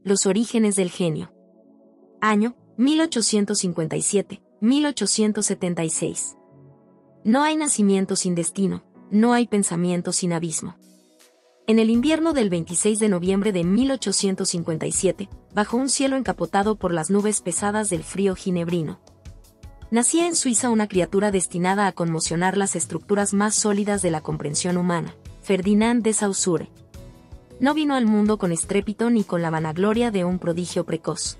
Los orígenes del genio. Año, 1857-1876. No hay nacimiento sin destino, no hay pensamiento sin abismo. En el invierno del 26 de noviembre de 1857, bajo un cielo encapotado por las nubes pesadas del frío ginebrino, nacía en Suiza una criatura destinada a conmocionar las estructuras más sólidas de la comprensión humana, Ferdinand de Saussure. No vino al mundo con estrépito ni con la vanagloria de un prodigio precoz.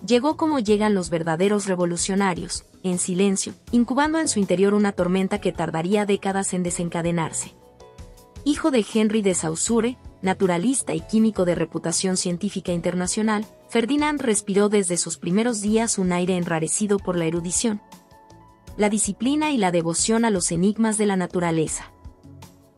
Llegó como llegan los verdaderos revolucionarios, en silencio, incubando en su interior una tormenta que tardaría décadas en desencadenarse. Hijo de Henry de Saussure, naturalista y químico de reputación científica internacional, Ferdinand respiró desde sus primeros días un aire enrarecido por la erudición, la disciplina y la devoción a los enigmas de la naturaleza.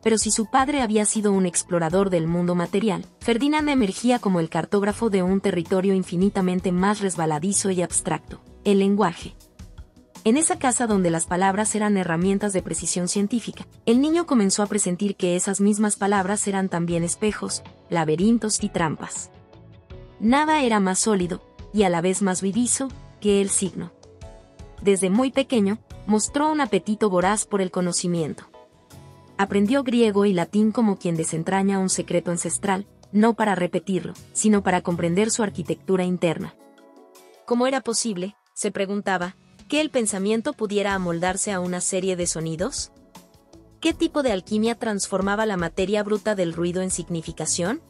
Pero si su padre había sido un explorador del mundo material, Ferdinand emergía como el cartógrafo de un territorio infinitamente más resbaladizo y abstracto, el lenguaje. En esa casa donde las palabras eran herramientas de precisión científica, el niño comenzó a presentir que esas mismas palabras eran también espejos, laberintos y trampas. Nada era más sólido, y a la vez más vivizo, que el signo. Desde muy pequeño, mostró un apetito voraz por el conocimiento. Aprendió griego y latín como quien desentraña un secreto ancestral, no para repetirlo, sino para comprender su arquitectura interna. ¿Cómo era posible?, se preguntaba, que el pensamiento pudiera amoldarse a una serie de sonidos? ¿Qué tipo de alquimia transformaba la materia bruta del ruido en significación?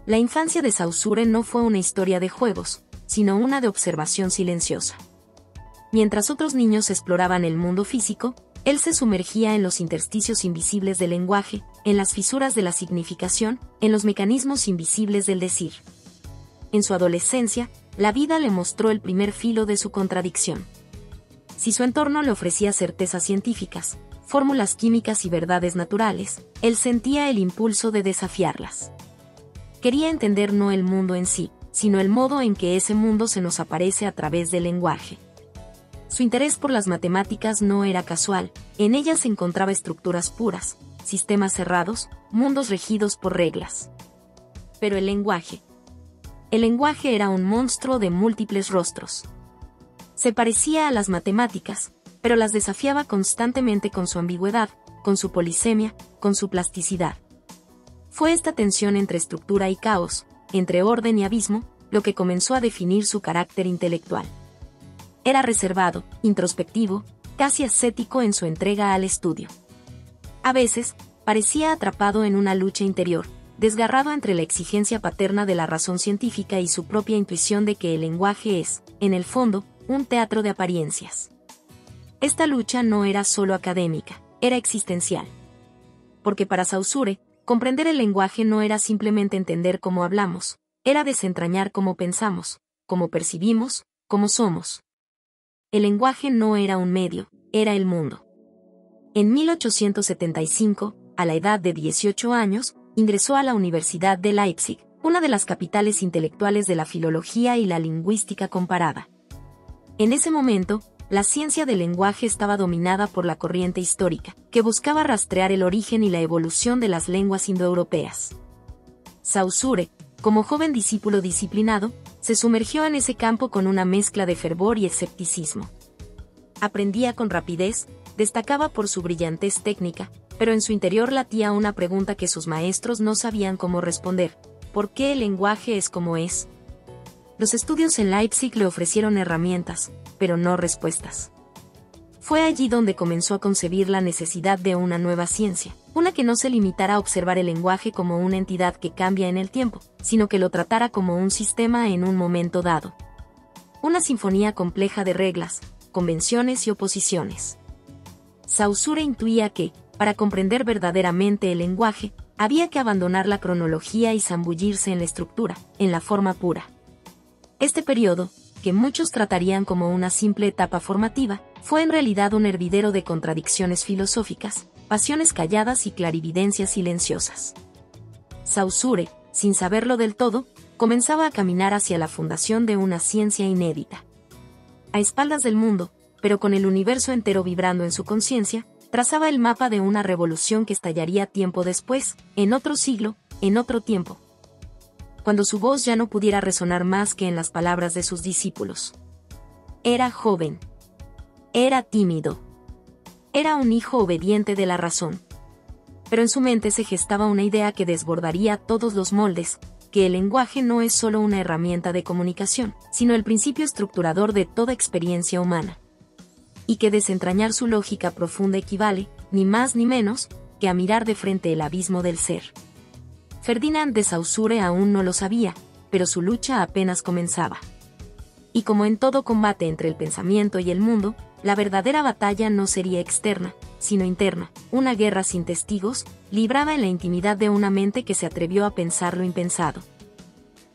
La infancia de Saussure no fue una historia de juegos, sino una de observación silenciosa. Mientras otros niños exploraban el mundo físico, él se sumergía en los intersticios invisibles del lenguaje, en las fisuras de la significación, en los mecanismos invisibles del decir. En su adolescencia, la vida le mostró el primer filo de su contradicción. Si su entorno le ofrecía certezas científicas, fórmulas químicas y verdades naturales, él sentía el impulso de desafiarlas. Quería entender no el mundo en sí, sino el modo en que ese mundo se nos aparece a través del lenguaje. Su interés por las matemáticas no era casual, en ellas se encontraba estructuras puras, sistemas cerrados, mundos regidos por reglas. Pero el lenguaje era un monstruo de múltiples rostros. Se parecía a las matemáticas, pero las desafiaba constantemente con su ambigüedad, con su polisemia, con su plasticidad. Fue esta tensión entre estructura y caos, entre orden y abismo, lo que comenzó a definir su carácter intelectual. Era reservado, introspectivo, casi ascético en su entrega al estudio. A veces, parecía atrapado en una lucha interior, desgarrado entre la exigencia paterna de la razón científica y su propia intuición de que el lenguaje es, en el fondo, un teatro de apariencias. Esta lucha no era solo académica, era existencial. Porque para Saussure, comprender el lenguaje no era simplemente entender cómo hablamos, era desentrañar cómo pensamos, cómo percibimos, cómo somos. El lenguaje no era un medio, era el mundo. En 1875, a la edad de 18 años, ingresó a la Universidad de Leipzig, una de las capitales intelectuales de la filología y la lingüística comparada. En ese momento, la ciencia del lenguaje estaba dominada por la corriente histórica, que buscaba rastrear el origen y la evolución de las lenguas indoeuropeas. Saussure, como joven discípulo disciplinado, se sumergió en ese campo con una mezcla de fervor y escepticismo. Aprendía con rapidez, destacaba por su brillantez técnica, pero en su interior latía una pregunta que sus maestros no sabían cómo responder: ¿por qué el lenguaje es como es? Los estudios en Leipzig le ofrecieron herramientas, pero no respuestas. Fue allí donde comenzó a concebir la necesidad de una nueva ciencia, una que no se limitara a observar el lenguaje como una entidad que cambia en el tiempo, sino que lo tratara como un sistema en un momento dado. Una sinfonía compleja de reglas, convenciones y oposiciones. Saussure intuía que, para comprender verdaderamente el lenguaje, había que abandonar la cronología y zambullirse en la estructura, en la forma pura. Este periodo, que muchos tratarían como una simple etapa formativa, fue en realidad un hervidero de contradicciones filosóficas, pasiones calladas y clarividencias silenciosas. Saussure, sin saberlo del todo, comenzaba a caminar hacia la fundación de una ciencia inédita. A espaldas del mundo, pero con el universo entero vibrando en su conciencia, trazaba el mapa de una revolución que estallaría tiempo después, en otro siglo, en otro tiempo. cuando su voz ya no pudiera resonar más que en las palabras de sus discípulos. Era joven. Era tímido. Era un hijo obediente de la razón. Pero en su mente se gestaba una idea que desbordaría todos los moldes, que el lenguaje no es solo una herramienta de comunicación, sino el principio estructurador de toda experiencia humana. Y que desentrañar su lógica profunda equivale, ni más ni menos, que a mirar de frente el abismo del ser. Ferdinand de Saussure aún no lo sabía, pero su lucha apenas comenzaba. Y como en todo combate entre el pensamiento y el mundo, la verdadera batalla no sería externa, sino interna, una guerra sin testigos, librada en la intimidad de una mente que se atrevió a pensar lo impensado.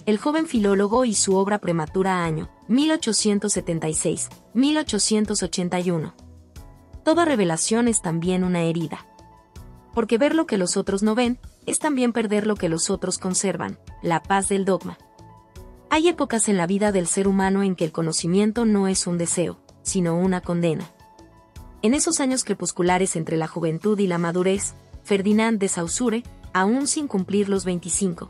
El joven filólogo y su obra prematura año, 1876-1881. Toda revelación es también una herida. Porque ver lo que los otros no ven, es también perder lo que los otros conservan, la paz del dogma. Hay épocas en la vida del ser humano en que el conocimiento no es un deseo, sino una condena. En esos años crepusculares entre la juventud y la madurez, Ferdinand de Saussure, aún sin cumplir los 25,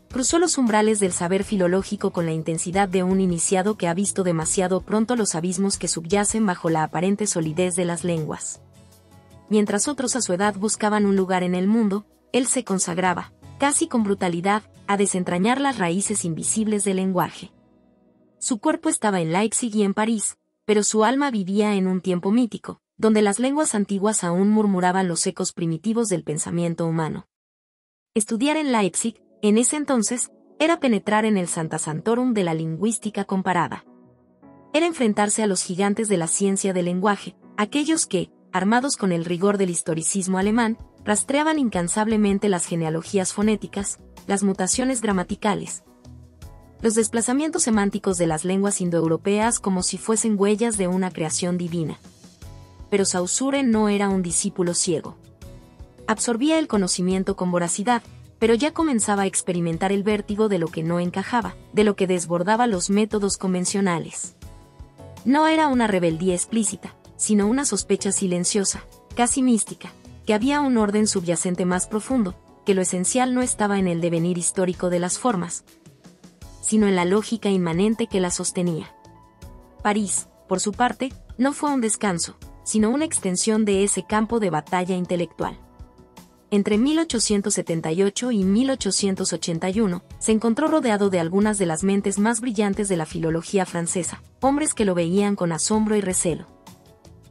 cruzó los umbrales del saber filológico con la intensidad de un iniciado que ha visto demasiado pronto los abismos que subyacen bajo la aparente solidez de las lenguas. Mientras otros a su edad buscaban un lugar en el mundo, él se consagraba, casi con brutalidad, a desentrañar las raíces invisibles del lenguaje. Su cuerpo estaba en Leipzig y en París, pero su alma vivía en un tiempo mítico, donde las lenguas antiguas aún murmuraban los ecos primitivos del pensamiento humano. Estudiar en Leipzig, en ese entonces, era penetrar en el Sancta Sanctorum de la lingüística comparada. Era enfrentarse a los gigantes de la ciencia del lenguaje, aquellos que, armados con el rigor del historicismo alemán, rastreaban incansablemente las genealogías fonéticas, las mutaciones gramaticales, los desplazamientos semánticos de las lenguas indoeuropeas como si fuesen huellas de una creación divina. Pero Saussure no era un discípulo ciego. Absorbía el conocimiento con voracidad, pero ya comenzaba a experimentar el vértigo de lo que no encajaba, de lo que desbordaba los métodos convencionales. No era una rebeldía explícita, sino una sospecha silenciosa, casi mística, que había un orden subyacente más profundo, que lo esencial no estaba en el devenir histórico de las formas, sino en la lógica inmanente que la sostenía. París, por su parte, no fue un descanso, sino una extensión de ese campo de batalla intelectual. Entre 1878 y 1881, se encontró rodeado de algunas de las mentes más brillantes de la filología francesa, hombres que lo veían con asombro y recelo.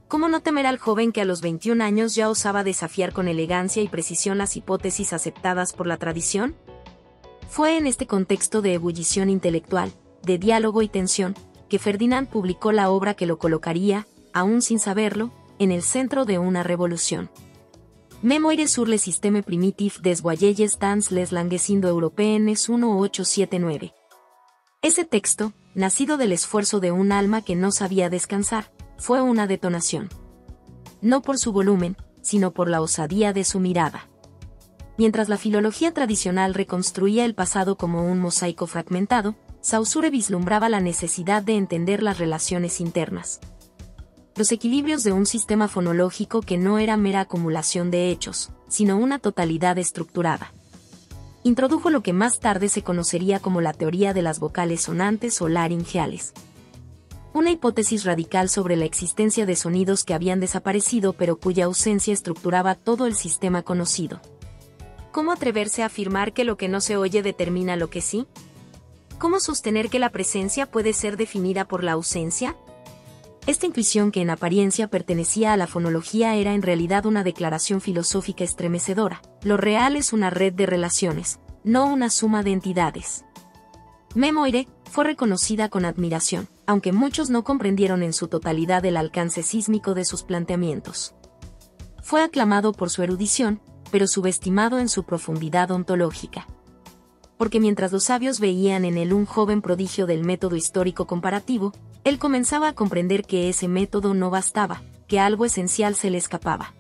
¿Cómo no temer al joven que a los 21 años ya osaba desafiar con elegancia y precisión las hipótesis aceptadas por la tradición? Fue en este contexto de ebullición intelectual, de diálogo y tensión, que Ferdinand publicó la obra que lo colocaría, aún sin saberlo, en el centro de una revolución. Mémoires sur le système primitif des voyelles dans les langues indo-européennes 1879. Ese texto, nacido del esfuerzo de un alma que no sabía descansar, fue una detonación. No por su volumen, sino por la osadía de su mirada. Mientras la filología tradicional reconstruía el pasado como un mosaico fragmentado, Saussure vislumbraba la necesidad de entender las relaciones internas. Los equilibrios de un sistema fonológico que no era mera acumulación de hechos, sino una totalidad estructurada. Introdujo lo que más tarde se conocería como la teoría de las vocales sonantes o laringeales. Una hipótesis radical sobre la existencia de sonidos que habían desaparecido pero cuya ausencia estructuraba todo el sistema conocido. ¿Cómo atreverse a afirmar que lo que no se oye determina lo que sí? ¿Cómo sostener que la presencia puede ser definida por la ausencia? Esta intuición que en apariencia pertenecía a la fonología era en realidad una declaración filosófica estremecedora. Lo real es una red de relaciones, no una suma de entidades. Mémoire fue reconocida con admiración, aunque muchos no comprendieron en su totalidad el alcance sísmico de sus planteamientos. Fue aclamado por su erudición, pero subestimado en su profundidad ontológica. Porque mientras los sabios veían en él un joven prodigio del método histórico comparativo, él comenzaba a comprender que ese método no bastaba, que algo esencial se le escapaba.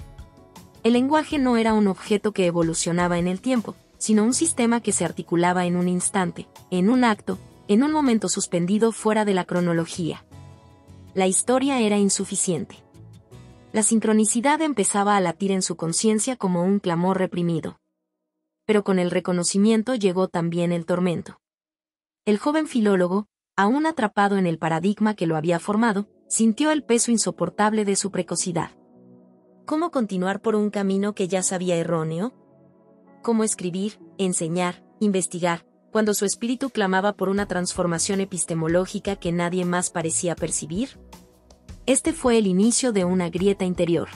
El lenguaje no era un objeto que evolucionaba en el tiempo, sino un sistema que se articulaba en un instante, en un acto, en un momento suspendido fuera de la cronología. La historia era insuficiente. La sincronicidad empezaba a latir en su conciencia como un clamor reprimido. pero con el reconocimiento llegó también el tormento. El joven filólogo, aún atrapado en el paradigma que lo había formado, sintió el peso insoportable de su precocidad. ¿Cómo continuar por un camino que ya sabía erróneo? ¿Cómo escribir, enseñar, investigar, cuando su espíritu clamaba por una transformación epistemológica que nadie más parecía percibir? Este fue el inicio de una grieta interior.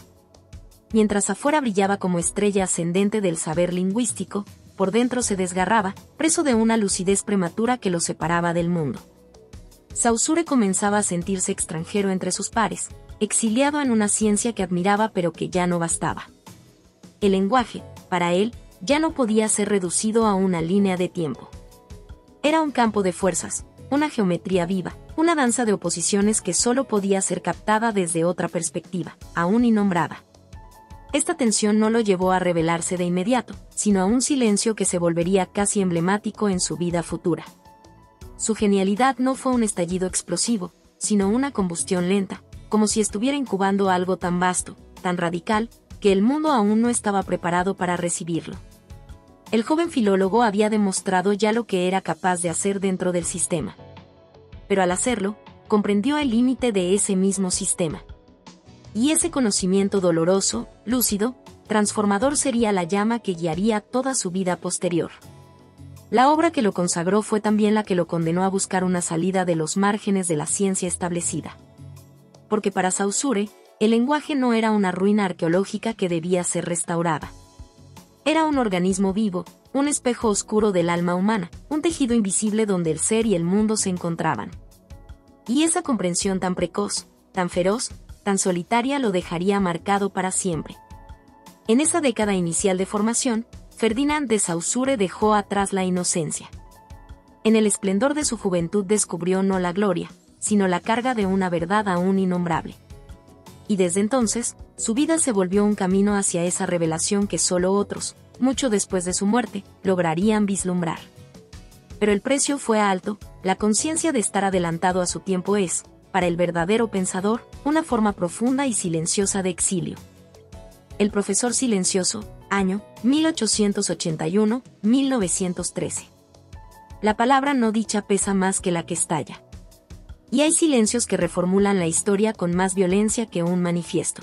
Mientras afuera brillaba como estrella ascendente del saber lingüístico, por dentro se desgarraba, preso de una lucidez prematura que lo separaba del mundo. Saussure comenzaba a sentirse extranjero entre sus pares, exiliado en una ciencia que admiraba pero que ya no bastaba. El lenguaje, para él, ya no podía ser reducido a una línea de tiempo. Era un campo de fuerzas, una geometría viva, una danza de oposiciones que solo podía ser captada desde otra perspectiva, aún innombrada. Esta tensión no lo llevó a revelarse de inmediato, sino a un silencio que se volvería casi emblemático en su vida futura. Su genialidad no fue un estallido explosivo, sino una combustión lenta, como si estuviera incubando algo tan vasto, tan radical, que el mundo aún no estaba preparado para recibirlo. El joven filólogo había demostrado ya lo que era capaz de hacer dentro del sistema. Pero al hacerlo, comprendió el límite de ese mismo sistema. Y ese conocimiento doloroso, lúcido, transformador sería la llama que guiaría toda su vida posterior. La obra que lo consagró fue también la que lo condenó a buscar una salida de los márgenes de la ciencia establecida. Porque para Saussure, el lenguaje no era una ruina arqueológica que debía ser restaurada. Era un organismo vivo, un espejo oscuro del alma humana, un tejido invisible donde el ser y el mundo se encontraban. Y esa comprensión tan precoz, tan feroz, tan solitaria lo dejaría marcado para siempre. En esa década inicial de formación, Ferdinand de Saussure dejó atrás la inocencia. En el esplendor de su juventud descubrió no la gloria, sino la carga de una verdad aún innombrable. Y desde entonces, su vida se volvió un camino hacia esa revelación que solo otros, mucho después de su muerte, lograrían vislumbrar. Pero el precio fue alto, la conciencia de estar adelantado a su tiempo es, para el verdadero pensador, una forma profunda y silenciosa de exilio. El profesor silencioso, año 1881-1913. La palabra no dicha pesa más que la que estalla. Y hay silencios que reformulan la historia con más violencia que un manifiesto.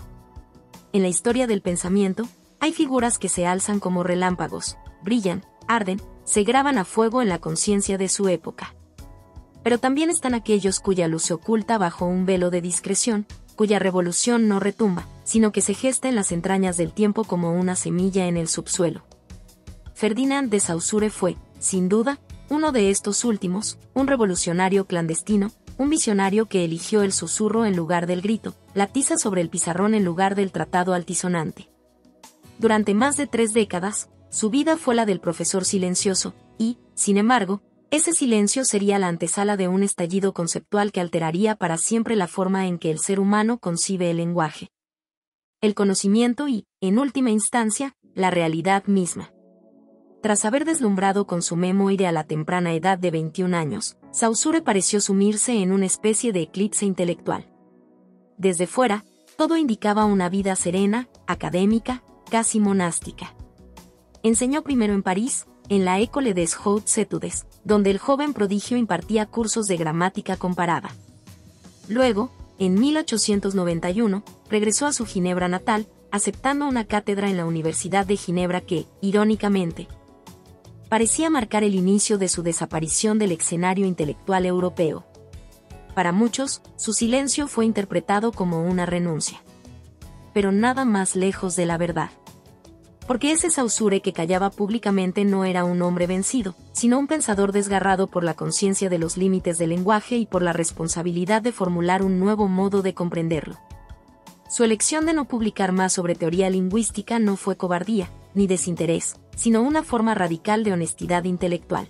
En la historia del pensamiento, hay figuras que se alzan como relámpagos, brillan, arden, se graban a fuego en la conciencia de su época. Pero también están aquellos cuya luz se oculta bajo un velo de discreción, cuya revolución no retumba, sino que se gesta en las entrañas del tiempo como una semilla en el subsuelo. Ferdinand de Saussure fue, sin duda, uno de estos últimos, un revolucionario clandestino, un visionario que eligió el susurro en lugar del grito, la tiza sobre el pizarrón en lugar del tratado altisonante. Durante más de 3 décadas, su vida fue la del profesor silencioso, y, sin embargo, ese silencio sería la antesala de un estallido conceptual que alteraría para siempre la forma en que el ser humano concibe el lenguaje. El conocimiento y, en última instancia, la realidad misma. Tras haber deslumbrado con su memoria a la temprana edad de 21 años, Saussure pareció sumirse en una especie de eclipse intelectual. Desde fuera, todo indicaba una vida serena, académica, casi monástica. Enseñó primero en París, en la École des Hautes Études, donde el joven prodigio impartía cursos de gramática comparada. Luego, en 1891, regresó a su Ginebra natal, aceptando una cátedra en la Universidad de Ginebra que, irónicamente, parecía marcar el inicio de su desaparición del escenario intelectual europeo. Para muchos, su silencio fue interpretado como una renuncia. Pero nada más lejos de la verdad. Porque ese Saussure que callaba públicamente no era un hombre vencido, sino un pensador desgarrado por la conciencia de los límites del lenguaje y por la responsabilidad de formular un nuevo modo de comprenderlo. Su elección de no publicar más sobre teoría lingüística no fue cobardía, ni desinterés, sino una forma radical de honestidad intelectual.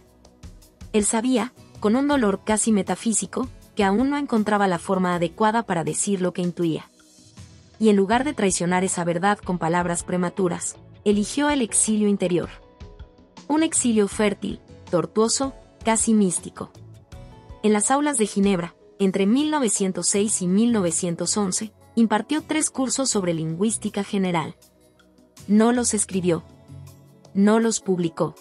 Él sabía, con un dolor casi metafísico, que aún no encontraba la forma adecuada para decir lo que intuía. Y en lugar de traicionar esa verdad con palabras prematuras, eligió el exilio interior. Un exilio fértil, tortuoso, casi místico. En las aulas de Ginebra, entre 1906 y 1911, impartió 3 cursos sobre lingüística general. No los escribió. no los publicó.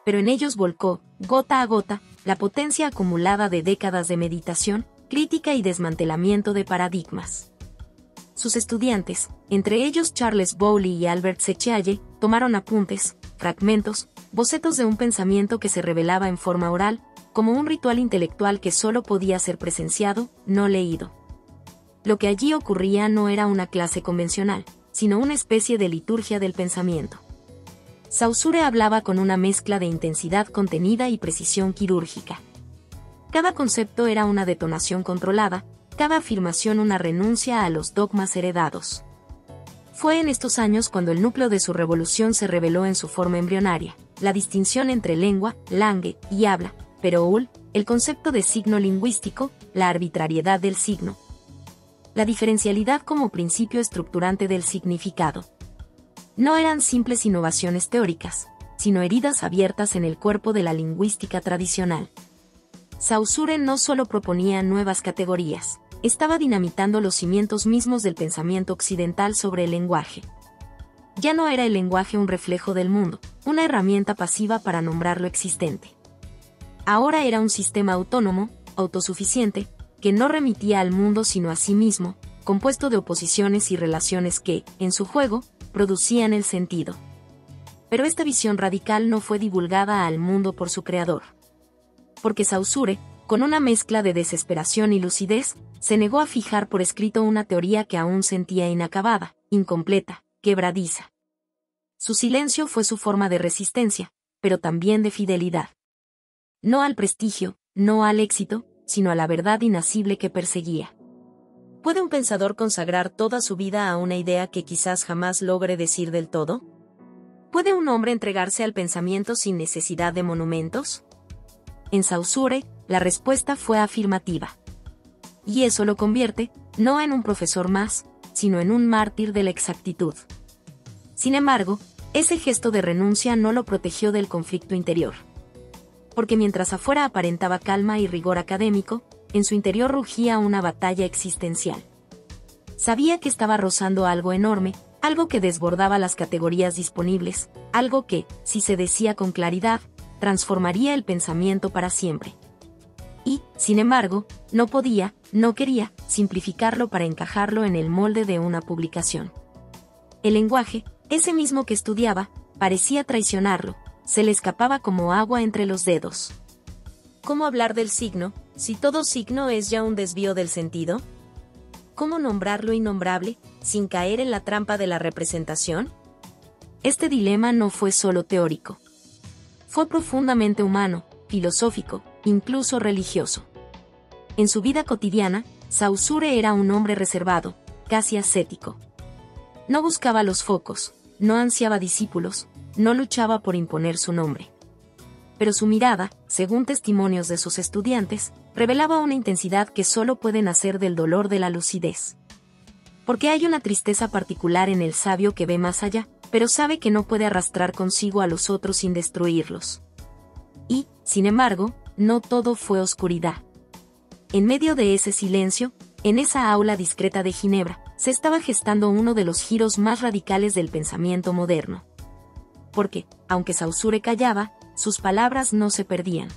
Pero en ellos volcó, gota a gota, la potencia acumulada de décadas de meditación, crítica y desmantelamiento de paradigmas. Sus estudiantes, entre ellos Charles Bowley y Albert Sechalle, tomaron apuntes, fragmentos, bocetos de un pensamiento que se revelaba en forma oral, como un ritual intelectual que solo podía ser presenciado, no leído. Lo que allí ocurría no era una clase convencional, sino una especie de liturgia del pensamiento. Saussure hablaba con una mezcla de intensidad contenida y precisión quirúrgica. Cada concepto era una detonación controlada, cada afirmación una renuncia a los dogmas heredados. Fue en estos años cuando el núcleo de su revolución se reveló en su forma embrionaria, la distinción entre lengua, langue y habla, pero el concepto de signo lingüístico, la arbitrariedad del signo. La diferencialidad como principio estructurante del significado. No eran simples innovaciones teóricas, sino heridas abiertas en el cuerpo de la lingüística tradicional. Saussure no solo proponía nuevas categorías, estaba dinamitando los cimientos mismos del pensamiento occidental sobre el lenguaje. Ya no era el lenguaje un reflejo del mundo, una herramienta pasiva para nombrar lo existente. Ahora era un sistema autónomo, autosuficiente, que no remitía al mundo sino a sí mismo, compuesto de oposiciones y relaciones que, en su juego, producían el sentido. Pero esta visión radical no fue divulgada al mundo por su creador. Porque Saussure, con una mezcla de desesperación y lucidez, se negó a fijar por escrito una teoría que aún sentía inacabada, incompleta, quebradiza. Su silencio fue su forma de resistencia, pero también de fidelidad. No al prestigio, no al éxito, sino a la verdad inacible que perseguía. ¿Puede un pensador consagrar toda su vida a una idea que quizás jamás logre decir del todo? ¿Puede un hombre entregarse al pensamiento sin necesidad de monumentos? En Saussure, la respuesta fue afirmativa. Y eso lo convierte, no en un profesor más, sino en un mártir de la exactitud. Sin embargo, ese gesto de renuncia no lo protegió del conflicto interior. Porque mientras afuera aparentaba calma y rigor académico, en su interior rugía una batalla existencial. Sabía que estaba rozando algo enorme, algo que desbordaba las categorías disponibles, algo que, si se decía con claridad, transformaría el pensamiento para siempre. Y, sin embargo, no podía, no quería, simplificarlo para encajarlo en el molde de una publicación. El lenguaje, ese mismo que estudiaba, parecía traicionarlo, se le escapaba como agua entre los dedos. ¿Cómo hablar del signo, si todo signo es ya un desvío del sentido? ¿Cómo nombrar lo innombrable, sin caer en la trampa de la representación? Este dilema no fue solo teórico. Fue profundamente humano, filosófico, incluso religioso. En su vida cotidiana, Saussure era un hombre reservado, casi ascético. No buscaba los focos, no ansiaba discípulos, no luchaba por imponer su nombre. Pero su mirada, según testimonios de sus estudiantes, revelaba una intensidad que solo puede nacer del dolor de la lucidez. Porque hay una tristeza particular en el sabio que ve más allá, pero sabe que no puede arrastrar consigo a los otros sin destruirlos. Y, sin embargo, no todo fue oscuridad. En medio de ese silencio, en esa aula discreta de Ginebra, se estaba gestando uno de los giros más radicales del pensamiento moderno. Porque, aunque Saussure callaba, sus palabras no se perdían.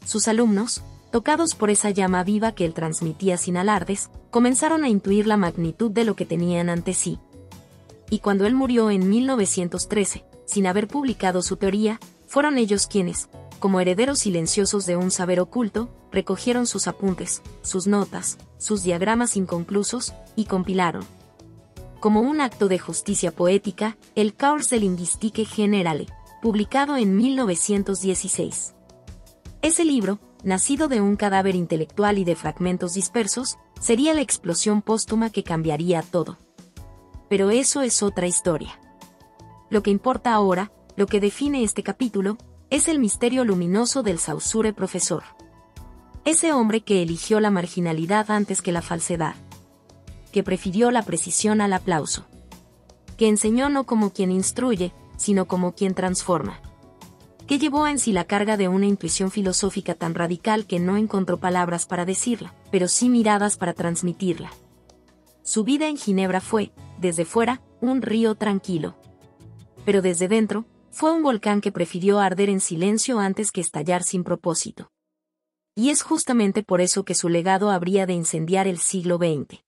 Sus alumnos, tocados por esa llama viva que él transmitía sin alardes, comenzaron a intuir la magnitud de lo que tenían ante sí. Y cuando él murió en 1913, sin haber publicado su teoría, fueron ellos quienes, como herederos silenciosos de un saber oculto, recogieron sus apuntes, sus notas, sus diagramas inconclusos, y compilaron. Como un acto de justicia poética, el Cours de Linguistique Générale, publicado en 1916. Ese libro, nacido de un cadáver intelectual y de fragmentos dispersos, sería la explosión póstuma que cambiaría todo. Pero eso es otra historia. Lo que importa ahora, lo que define este capítulo, es el misterio luminoso del Saussure profesor. Ese hombre que eligió la marginalidad antes que la falsedad. Que prefirió la precisión al aplauso. Que enseñó no como quien instruye, sino como quien transforma. Que llevó en sí la carga de una intuición filosófica tan radical que no encontró palabras para decirla, pero sí miradas para transmitirla. Su vida en Ginebra fue, desde fuera, un río tranquilo. Pero desde dentro, fue un volcán que prefirió arder en silencio antes que estallar sin propósito. Y es justamente por eso que su legado habría de incendiar el siglo XX.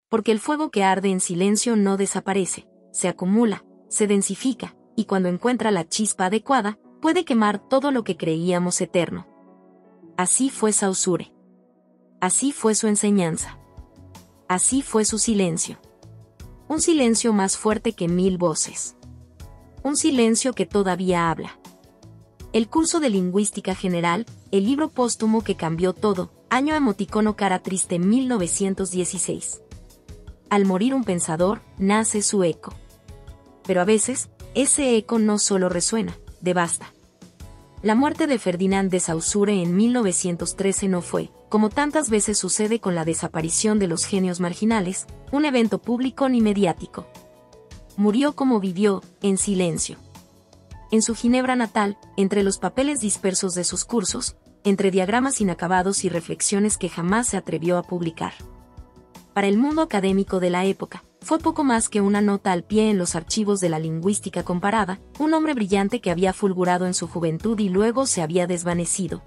Porque el fuego que arde en silencio no desaparece, se acumula, se densifica, y cuando encuentra la chispa adecuada, puede quemar todo lo que creíamos eterno. Así fue Saussure. Así fue su enseñanza. Así fue su silencio. Un silencio más fuerte que 1000 voces. Un silencio que todavía habla. El curso de Lingüística General, el libro póstumo que cambió todo, año emoticono cara triste 1916. Al morir un pensador, nace su eco. Pero a veces, ese eco no solo resuena, devasta. La muerte de Ferdinand de Saussure en 1913 no fue, como tantas veces sucede con la desaparición de los genios marginales, un evento público ni mediático. Murió como vivió, en silencio. En su Ginebra natal, entre los papeles dispersos de sus cursos, entre diagramas inacabados y reflexiones que jamás se atrevió a publicar. Para el mundo académico de la época, fue poco más que una nota al pie en los archivos de la lingüística comparada, un hombre brillante que había fulgurado en su juventud y luego se había desvanecido,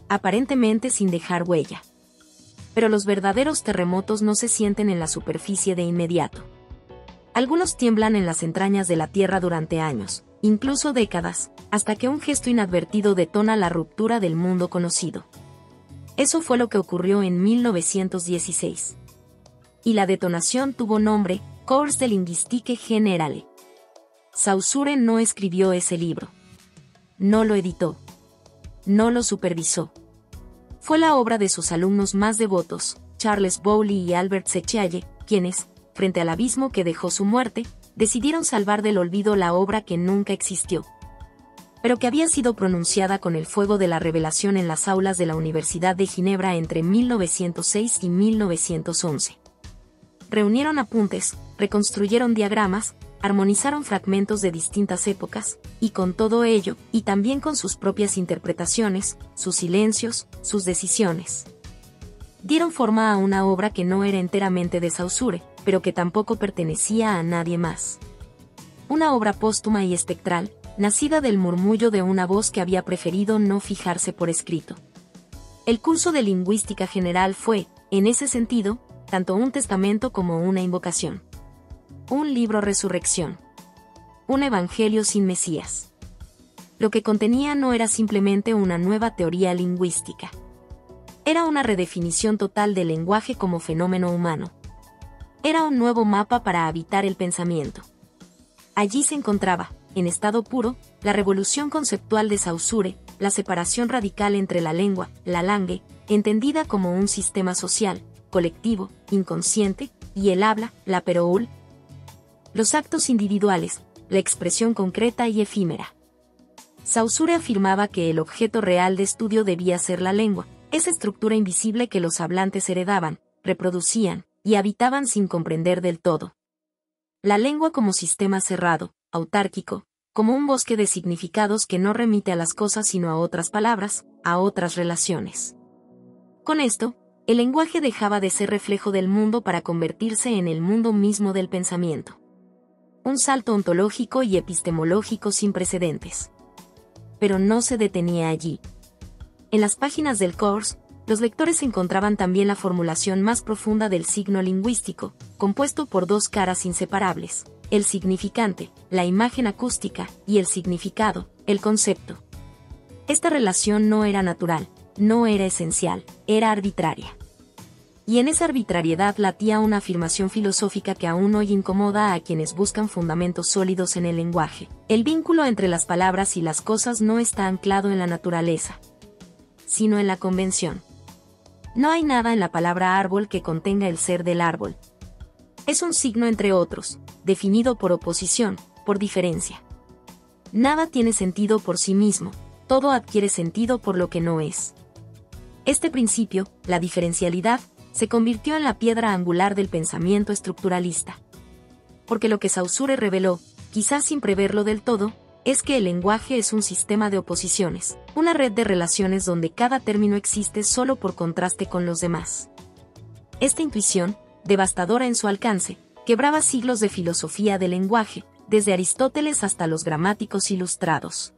aparentemente sin dejar huella. Pero los verdaderos terremotos no se sienten en la superficie de inmediato. Algunos tiemblan en las entrañas de la Tierra durante años, incluso décadas, hasta que un gesto inadvertido detona la ruptura del mundo conocido. Eso fue lo que ocurrió en 1916. Y la detonación tuvo nombre, Cours de Linguistique Générale. Saussure no escribió ese libro. No lo editó. No lo supervisó. Fue la obra de sus alumnos más devotos, Charles Bowley y Albert Sechialle, quienes, frente al abismo que dejó su muerte, decidieron salvar del olvido la obra que nunca existió, pero que había sido pronunciada con el fuego de la revelación en las aulas de la Universidad de Ginebra entre 1906 y 1911. Reunieron apuntes, reconstruyeron diagramas, armonizaron fragmentos de distintas épocas, y con todo ello, y también con sus propias interpretaciones, sus silencios, sus decisiones, dieron forma a una obra que no era enteramente de Saussure, pero que tampoco pertenecía a nadie más. Una obra póstuma y espectral, nacida del murmullo de una voz que había preferido no fijarse por escrito. El curso de Lingüística General fue, en ese sentido, tanto un testamento como una invocación. Un libro resurrección. Un evangelio sin Mesías. Lo que contenía no era simplemente una nueva teoría lingüística. Era una redefinición total del lenguaje como fenómeno humano. Era un nuevo mapa para habitar el pensamiento. Allí se encontraba, en estado puro, la revolución conceptual de Saussure, la separación radical entre la lengua, la langue, entendida como un sistema social, colectivo, inconsciente, y el habla, la parole. Los actos individuales, la expresión concreta y efímera. Saussure afirmaba que el objeto real de estudio debía ser la lengua, esa estructura invisible que los hablantes heredaban, reproducían, y habitaban sin comprender del todo. La lengua como sistema cerrado, autárquico, como un bosque de significados que no remite a las cosas sino a otras palabras, a otras relaciones. Con esto, el lenguaje dejaba de ser reflejo del mundo para convertirse en el mundo mismo del pensamiento. Un salto ontológico y epistemológico sin precedentes. Pero no se detenía allí. En las páginas del Cours, los lectores encontraban también la formulación más profunda del signo lingüístico, compuesto por dos caras inseparables, el significante, la imagen acústica, y el significado, el concepto. Esta relación no era natural, no era esencial, era arbitraria. Y en esa arbitrariedad latía una afirmación filosófica que aún hoy incomoda a quienes buscan fundamentos sólidos en el lenguaje. El vínculo entre las palabras y las cosas no está anclado en la naturaleza, sino en la convención. No hay nada en la palabra árbol que contenga el ser del árbol. Es un signo entre otros, definido por oposición, por diferencia. Nada tiene sentido por sí mismo, todo adquiere sentido por lo que no es. Este principio, la diferencialidad, se convirtió en la piedra angular del pensamiento estructuralista. Porque lo que Saussure reveló, quizás sin preverlo del todo, es que el lenguaje es un sistema de oposiciones, una red de relaciones donde cada término existe solo por contraste con los demás. Esta intuición, devastadora en su alcance, quebraba siglos de filosofía del lenguaje, desde Aristóteles hasta los gramáticos ilustrados.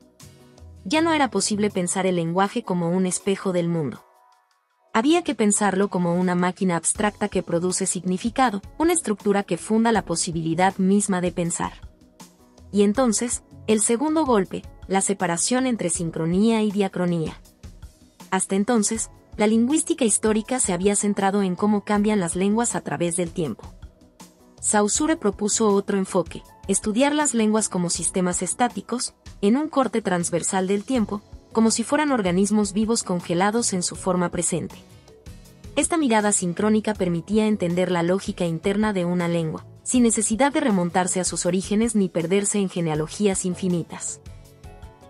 Ya no era posible pensar el lenguaje como un espejo del mundo. Había que pensarlo como una máquina abstracta que produce significado, una estructura que funda la posibilidad misma de pensar. Y entonces, el segundo golpe, la separación entre sincronía y diacronía. Hasta entonces, la lingüística histórica se había centrado en cómo cambian las lenguas a través del tiempo. Saussure propuso otro enfoque, estudiar las lenguas como sistemas estáticos, en un corte transversal del tiempo, como si fueran organismos vivos congelados en su forma presente. Esta mirada sincrónica permitía entender la lógica interna de una lengua, sin necesidad de remontarse a sus orígenes ni perderse en genealogías infinitas.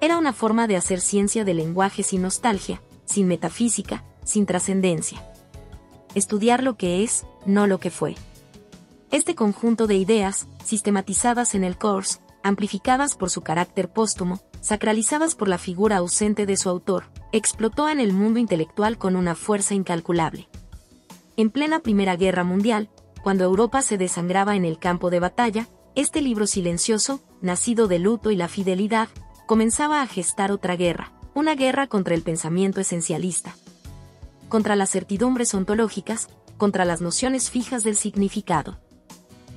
Era una forma de hacer ciencia del lenguaje sin nostalgia, sin metafísica, sin trascendencia. Estudiar lo que es, no lo que fue. Este conjunto de ideas, sistematizadas en el Cours, amplificadas por su carácter póstumo, sacralizadas por la figura ausente de su autor, explotó en el mundo intelectual con una fuerza incalculable. En plena Primera Guerra Mundial, cuando Europa se desangraba en el campo de batalla, este libro silencioso, nacido del luto y la fidelidad, comenzaba a gestar otra guerra, una guerra contra el pensamiento esencialista. Contra las certidumbres ontológicas, contra las nociones fijas del significado.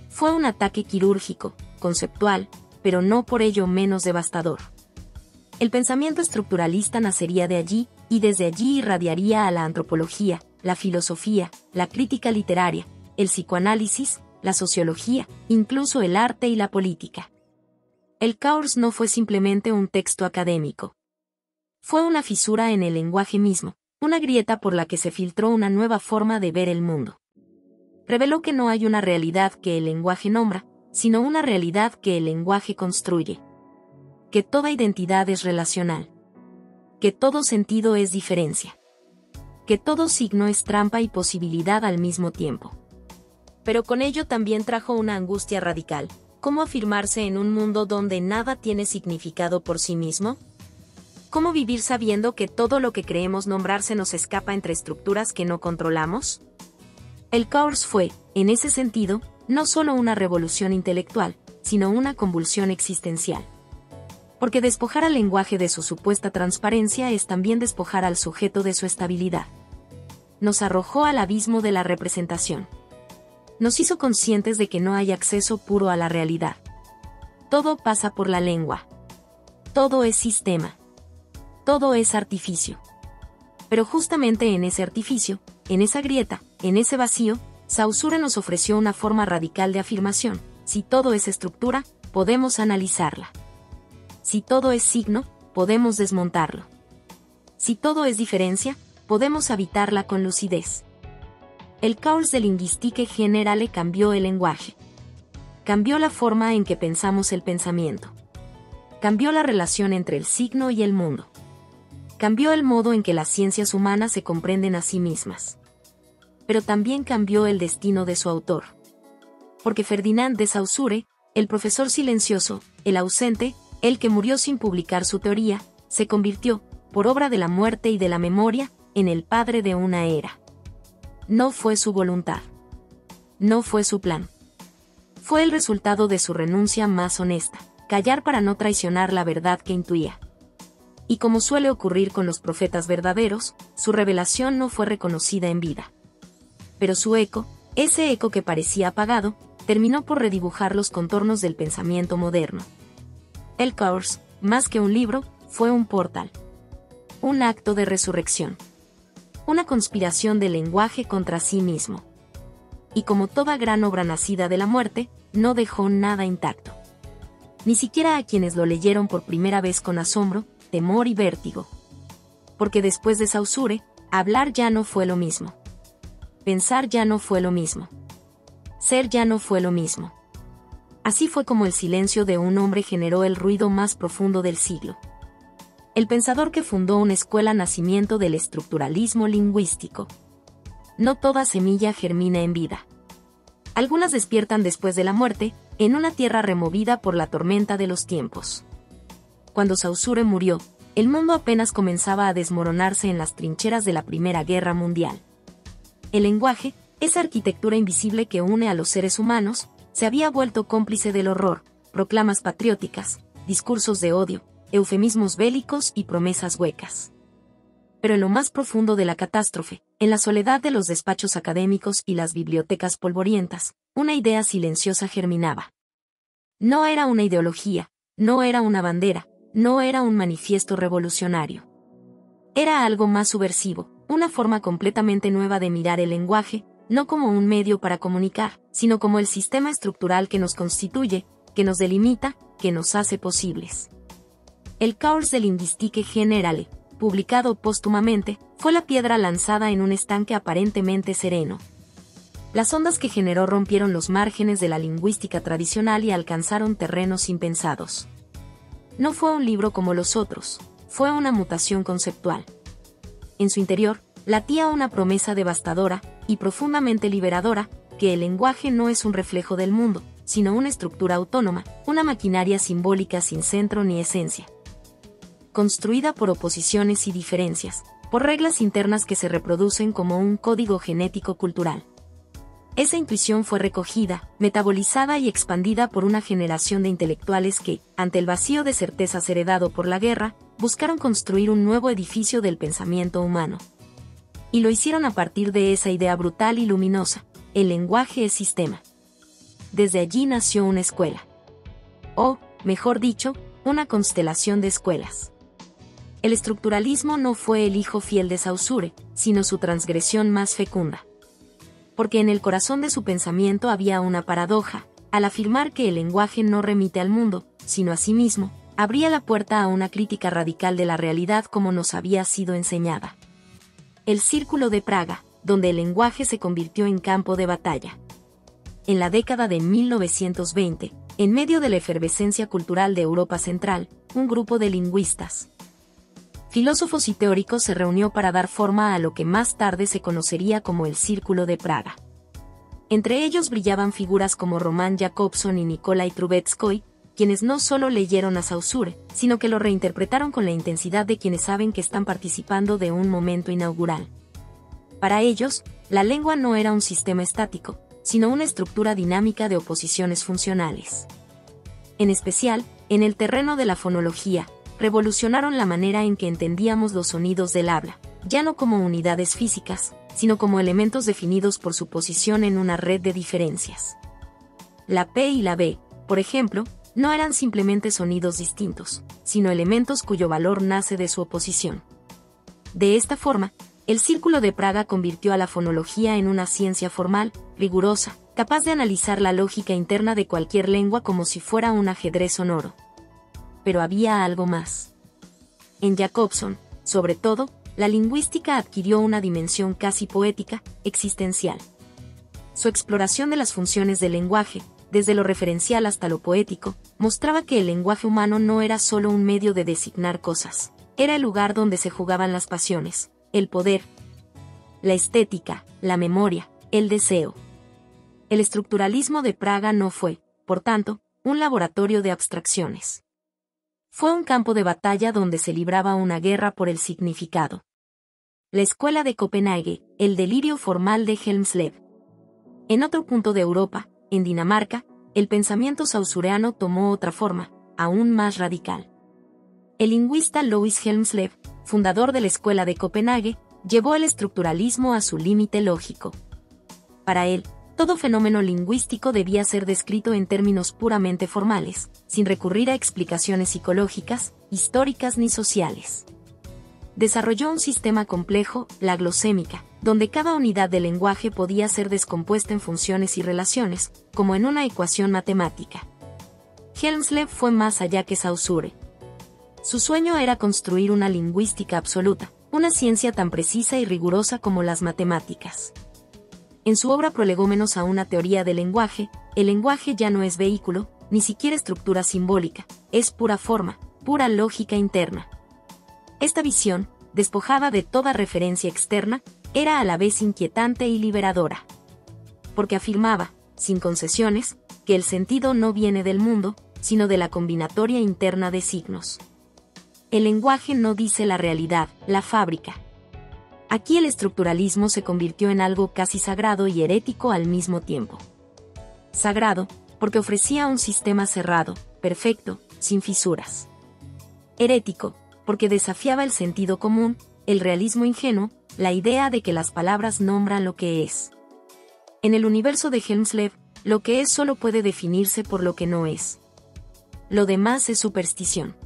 Fue un ataque quirúrgico, conceptual, pero no por ello menos devastador. El pensamiento estructuralista nacería de allí, y desde allí irradiaría a la antropología, la filosofía, la crítica literaria, el psicoanálisis, la sociología, incluso el arte y la política. El Cours no fue simplemente un texto académico. Fue una fisura en el lenguaje mismo, una grieta por la que se filtró una nueva forma de ver el mundo. Reveló que no hay una realidad que el lenguaje nombra, sino una realidad que el lenguaje construye. Que toda identidad es relacional. Que todo sentido es diferencia. Que todo signo es trampa y posibilidad al mismo tiempo. Pero con ello también trajo una angustia radical. ¿Cómo afirmarse en un mundo donde nada tiene significado por sí mismo? ¿Cómo vivir sabiendo que todo lo que creemos nombrar se nos escapa entre estructuras que no controlamos? El Cours fue, en ese sentido, no solo una revolución intelectual, sino una convulsión existencial. Porque despojar al lenguaje de su supuesta transparencia es también despojar al sujeto de su estabilidad. Nos arrojó al abismo de la representación. Nos hizo conscientes de que no hay acceso puro a la realidad. Todo pasa por la lengua. Todo es sistema. Todo es artificio. Pero justamente en ese artificio, en esa grieta, en ese vacío, Saussure nos ofreció una forma radical de afirmación. Si todo es estructura, podemos analizarla. Si todo es signo, podemos desmontarlo. Si todo es diferencia, podemos habitarla con lucidez. El Cours de Linguistique Générale cambió el lenguaje. Cambió la forma en que pensamos el pensamiento. Cambió la relación entre el signo y el mundo. Cambió el modo en que las ciencias humanas se comprenden a sí mismas. Pero también cambió el destino de su autor. Porque Ferdinand de Saussure, el profesor silencioso, el ausente, el que murió sin publicar su teoría, se convirtió, por obra de la muerte y de la memoria, en el padre de una era. No fue su voluntad. No fue su plan. Fue el resultado de su renuncia más honesta, callar para no traicionar la verdad que intuía. Y como suele ocurrir con los profetas verdaderos, su revelación no fue reconocida en vida. Pero su eco, ese eco que parecía apagado, terminó por redibujar los contornos del pensamiento moderno. El Cours, más que un libro, fue un portal. Un acto de resurrección. Una conspiración del lenguaje contra sí mismo. Y como toda gran obra nacida de la muerte, no dejó nada intacto. Ni siquiera a quienes lo leyeron por primera vez con asombro, temor y vértigo. Porque después de Saussure, hablar ya no fue lo mismo. Pensar ya no fue lo mismo. Ser ya no fue lo mismo. Así fue como el silencio de un hombre generó el ruido más profundo del siglo. El pensador que fundó una escuela nacimiento del estructuralismo lingüístico. No toda semilla germina en vida. Algunas despiertan después de la muerte, en una tierra removida por la tormenta de los tiempos. Cuando Saussure murió, el mundo apenas comenzaba a desmoronarse en las trincheras de la Primera Guerra Mundial. El lenguaje, esa arquitectura invisible que une a los seres humanos, se había vuelto cómplice del horror, proclamas patrióticas, discursos de odio, eufemismos bélicos y promesas huecas. Pero en lo más profundo de la catástrofe, en la soledad de los despachos académicos y las bibliotecas polvorientas, una idea silenciosa germinaba. No era una ideología, no era una bandera, no era un manifiesto revolucionario. Era algo más subversivo, una forma completamente nueva de mirar el lenguaje, no como un medio para comunicar, sino como el sistema estructural que nos constituye, que nos delimita, que nos hace posibles. El Cours de Linguistique Générale, publicado póstumamente, fue la piedra lanzada en un estanque aparentemente sereno. Las ondas que generó rompieron los márgenes de la lingüística tradicional y alcanzaron terrenos impensados. No fue un libro como los otros, fue una mutación conceptual. En su interior, latía una promesa devastadora y profundamente liberadora, que el lenguaje no es un reflejo del mundo, sino una estructura autónoma, una maquinaria simbólica sin centro ni esencia. Construida por oposiciones y diferencias, por reglas internas que se reproducen como un código genético cultural. Esa intuición fue recogida, metabolizada y expandida por una generación de intelectuales que, ante el vacío de certezas heredado por la guerra, buscaron construir un nuevo edificio del pensamiento humano. Y lo hicieron a partir de esa idea brutal y luminosa: el lenguaje es sistema. Desde allí nació una escuela. O, mejor dicho, una constelación de escuelas. El estructuralismo no fue el hijo fiel de Saussure, sino su transgresión más fecunda. Porque en el corazón de su pensamiento había una paradoja: al afirmar que el lenguaje no remite al mundo, sino a sí mismo, abría la puerta a una crítica radical de la realidad como nos había sido enseñada. El Círculo de Praga, donde el lenguaje se convirtió en campo de batalla. En la década de 1920, en medio de la efervescencia cultural de Europa Central, un grupo de lingüistas, filósofos y teóricos se reunió para dar forma a lo que más tarde se conocería como el Círculo de Praga. Entre ellos brillaban figuras como Roman Jakobson y Nikolai Trubetskoy, quienes no solo leyeron a Saussure, sino que lo reinterpretaron con la intensidad de quienes saben que están participando de un momento inaugural. Para ellos, la lengua no era un sistema estático, sino una estructura dinámica de oposiciones funcionales. En especial, en el terreno de la fonología, revolucionaron la manera en que entendíamos los sonidos del habla, ya no como unidades físicas, sino como elementos definidos por su posición en una red de diferencias. La P y la B, por ejemplo, no eran simplemente sonidos distintos, sino elementos cuyo valor nace de su oposición. De esta forma, el Círculo de Praga convirtió a la fonología en una ciencia formal, rigurosa, capaz de analizar la lógica interna de cualquier lengua como si fuera un ajedrez sonoro. Pero había algo más. En Jakobson, sobre todo, la lingüística adquirió una dimensión casi poética, existencial. Su exploración de las funciones del lenguaje, desde lo referencial hasta lo poético, mostraba que el lenguaje humano no era solo un medio de designar cosas, era el lugar donde se jugaban las pasiones, el poder, la estética, la memoria, el deseo. El estructuralismo de Praga no fue, por tanto, un laboratorio de abstracciones. Fue un campo de batalla donde se libraba una guerra por el significado. La escuela de Copenhague, el delirio formal de Helmsleb. En otro punto de Europa, en Dinamarca, el pensamiento saussureano tomó otra forma, aún más radical. El lingüista Louis Helmsleb, fundador de la escuela de Copenhague, llevó el estructuralismo a su límite lógico. Para él, todo fenómeno lingüístico debía ser descrito en términos puramente formales, sin recurrir a explicaciones psicológicas, históricas ni sociales. Desarrolló un sistema complejo, la glosémica, donde cada unidad del lenguaje podía ser descompuesta en funciones y relaciones, como en una ecuación matemática. Helmsleb fue más allá que Saussure. Su sueño era construir una lingüística absoluta, una ciencia tan precisa y rigurosa como las matemáticas. En su obra Prolegómenos a una teoría del lenguaje, el lenguaje ya no es vehículo, ni siquiera estructura simbólica, es pura forma, pura lógica interna. Esta visión, despojada de toda referencia externa, era a la vez inquietante y liberadora. Porque afirmaba, sin concesiones, que el sentido no viene del mundo, sino de la combinatoria interna de signos. El lenguaje no dice la realidad, la fábrica. Aquí el estructuralismo se convirtió en algo casi sagrado y herético al mismo tiempo. Sagrado, porque ofrecía un sistema cerrado, perfecto, sin fisuras. Herético, porque desafiaba el sentido común, el realismo ingenuo, la idea de que las palabras nombran lo que es. En el universo de Helmsley, lo que es solo puede definirse por lo que no es. Lo demás es superstición.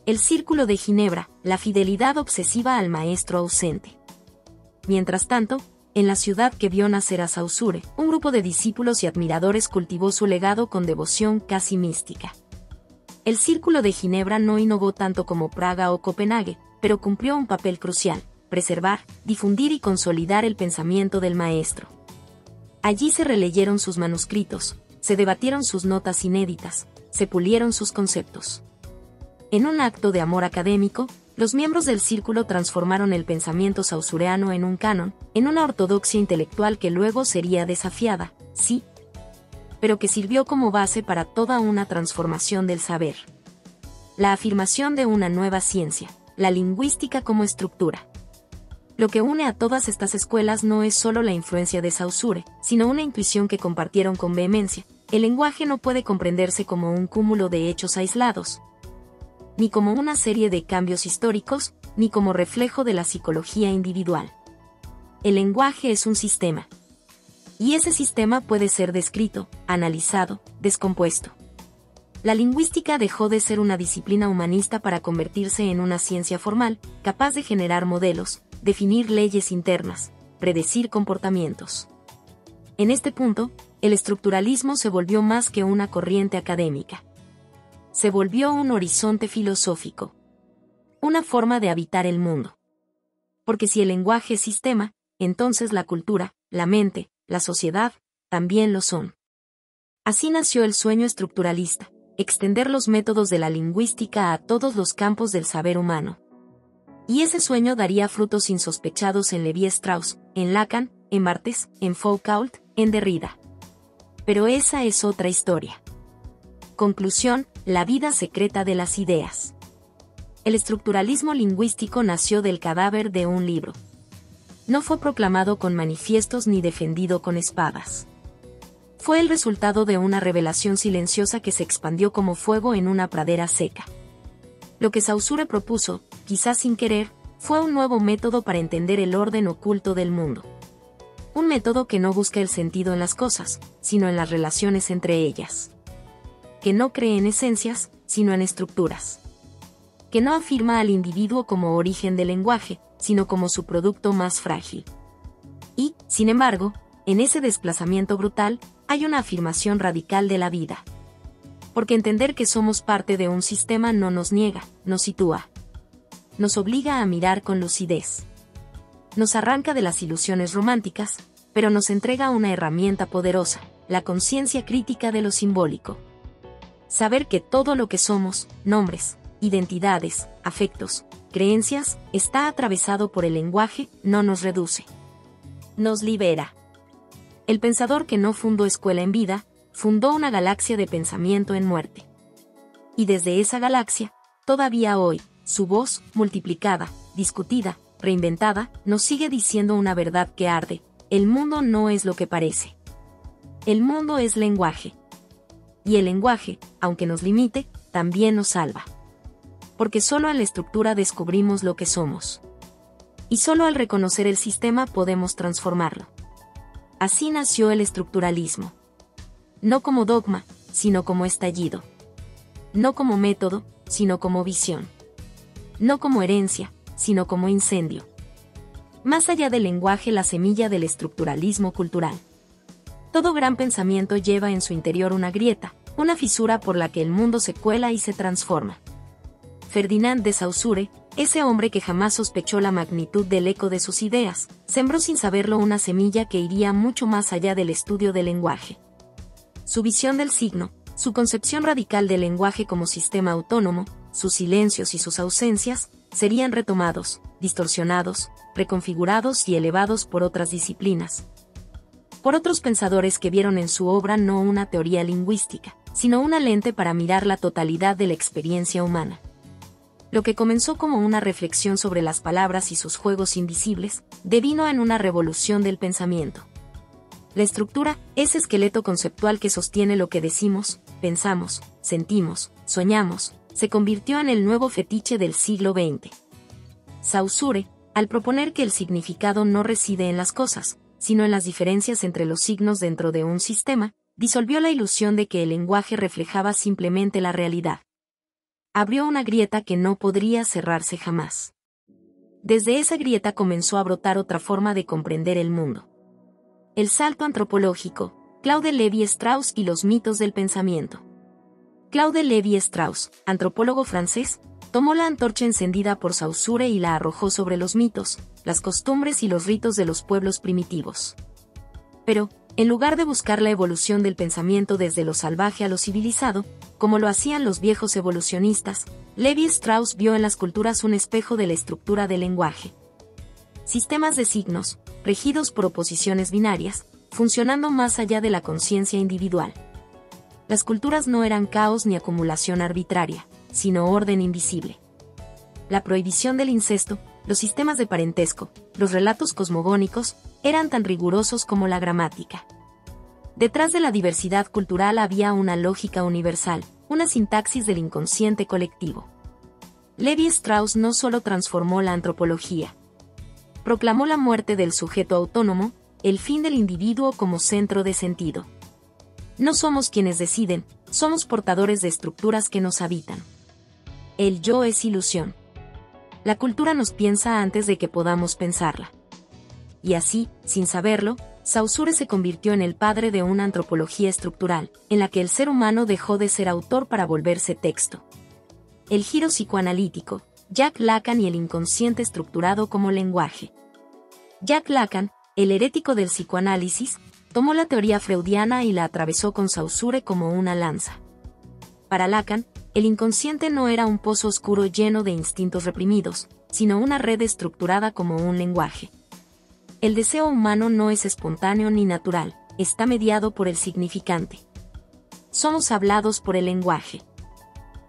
El Círculo de Ginebra, la fidelidad obsesiva al maestro ausente. Mientras tanto, en la ciudad que vio nacer a Saussure, un grupo de discípulos y admiradores cultivó su legado con devoción casi mística. El Círculo de Ginebra no innovó tanto como Praga o Copenhague, pero cumplió un papel crucial: preservar, difundir y consolidar el pensamiento del maestro. Allí se releyeron sus manuscritos, se debatieron sus notas inéditas, se pulieron sus conceptos. En un acto de amor académico, los miembros del círculo transformaron el pensamiento saussureano en un canon, en una ortodoxia intelectual que luego sería desafiada, sí, pero que sirvió como base para toda una transformación del saber. La afirmación de una nueva ciencia, la lingüística como estructura. Lo que une a todas estas escuelas no es solo la influencia de Saussure, sino una intuición que compartieron con vehemencia: el lenguaje no puede comprenderse como un cúmulo de hechos aislados, ni como una serie de cambios históricos, ni como reflejo de la psicología individual. El lenguaje es un sistema. Y ese sistema puede ser descrito, analizado, descompuesto. La lingüística dejó de ser una disciplina humanista para convertirse en una ciencia formal, capaz de generar modelos, definir leyes internas, predecir comportamientos. En este punto, el estructuralismo se volvió más que una corriente académica. Se volvió un horizonte filosófico. Una forma de habitar el mundo. Porque si el lenguaje es sistema, entonces la cultura, la mente, la sociedad, también lo son. Así nació el sueño estructuralista: extender los métodos de la lingüística a todos los campos del saber humano. Y ese sueño daría frutos insospechados en Lévi-Strauss, en Lacan, en Barthes, en Foucault, en Derrida. Pero esa es otra historia. Conclusión: la vida secreta de las ideas. El estructuralismo lingüístico nació del cadáver de un libro. No fue proclamado con manifiestos ni defendido con espadas. Fue el resultado de una revelación silenciosa que se expandió como fuego en una pradera seca. Lo que Saussure propuso, quizás sin querer, fue un nuevo método para entender el orden oculto del mundo. Un método que no busca el sentido en las cosas, sino en las relaciones entre ellas. Que no cree en esencias, sino en estructuras. Que no afirma al individuo como origen del lenguaje, sino como su producto más frágil. Y, sin embargo, en ese desplazamiento brutal, hay una afirmación radical de la vida. Porque entender que somos parte de un sistema no nos niega, nos sitúa. Nos obliga a mirar con lucidez. Nos arranca de las ilusiones románticas, pero nos entrega una herramienta poderosa: la conciencia crítica de lo simbólico. Saber que todo lo que somos, nombres, identidades, afectos, creencias, está atravesado por el lenguaje, no nos reduce. Nos libera. El pensador que no fundó escuela en vida, fundó una galaxia de pensamiento en muerte. Y desde esa galaxia, todavía hoy, su voz, multiplicada, discutida, reinventada, nos sigue diciendo una verdad que arde: el mundo no es lo que parece. El mundo es lenguaje. Y el lenguaje, aunque nos limite, también nos salva. Porque solo en la estructura descubrimos lo que somos. Y solo al reconocer el sistema podemos transformarlo. Así nació el estructuralismo. No como dogma, sino como estallido. No como método, sino como visión. No como herencia, sino como incendio. Más allá del lenguaje, la semilla del estructuralismo cultural. Todo gran pensamiento lleva en su interior una grieta, una fisura por la que el mundo se cuela y se transforma. Ferdinand de Saussure, ese hombre que jamás sospechó la magnitud del eco de sus ideas, sembró sin saberlo una semilla que iría mucho más allá del estudio del lenguaje. Su visión del signo, su concepción radical del lenguaje como sistema autónomo, sus silencios y sus ausencias, serían retomados, distorsionados, reconfigurados y elevados por otras disciplinas. Por otros pensadores que vieron en su obra no una teoría lingüística, sino una lente para mirar la totalidad de la experiencia humana. Lo que comenzó como una reflexión sobre las palabras y sus juegos invisibles, devino en una revolución del pensamiento. La estructura, ese esqueleto conceptual que sostiene lo que decimos, pensamos, sentimos, soñamos, se convirtió en el nuevo fetiche del siglo XX. Saussure, al proponer que el significado no reside en las cosas, sino en las diferencias entre los signos dentro de un sistema, disolvió la ilusión de que el lenguaje reflejaba simplemente la realidad. Abrió una grieta que no podría cerrarse jamás. Desde esa grieta comenzó a brotar otra forma de comprender el mundo. El salto antropológico, Claude Lévi-Strauss y los mitos del pensamiento. Claude Lévi-Strauss, antropólogo francés, tomó la antorcha encendida por Saussure y la arrojó sobre los mitos, las costumbres y los ritos de los pueblos primitivos. Pero, en lugar de buscar la evolución del pensamiento desde lo salvaje a lo civilizado, como lo hacían los viejos evolucionistas, Lévi-Strauss vio en las culturas un espejo de la estructura del lenguaje. Sistemas de signos, regidos por oposiciones binarias, funcionando más allá de la conciencia individual. Las culturas no eran caos ni acumulación arbitraria, sino orden invisible. La prohibición del incesto, los sistemas de parentesco, los relatos cosmogónicos, eran tan rigurosos como la gramática. Detrás de la diversidad cultural había una lógica universal, una sintaxis del inconsciente colectivo. Lévi-Strauss no solo transformó la antropología, proclamó la muerte del sujeto autónomo, el fin del individuo como centro de sentido. No somos quienes deciden, somos portadores de estructuras que nos habitan. El yo es ilusión. La cultura nos piensa antes de que podamos pensarla. Y así, sin saberlo, Saussure se convirtió en el padre de una antropología estructural, en la que el ser humano dejó de ser autor para volverse texto. El giro psicoanalítico, Jacques Lacan y el inconsciente estructurado como lenguaje. Jacques Lacan, el herético del psicoanálisis, tomó la teoría freudiana y la atravesó con Saussure como una lanza. Para Lacan, el inconsciente no era un pozo oscuro lleno de instintos reprimidos, sino una red estructurada como un lenguaje. El deseo humano no es espontáneo ni natural, está mediado por el significante. Somos hablados por el lenguaje.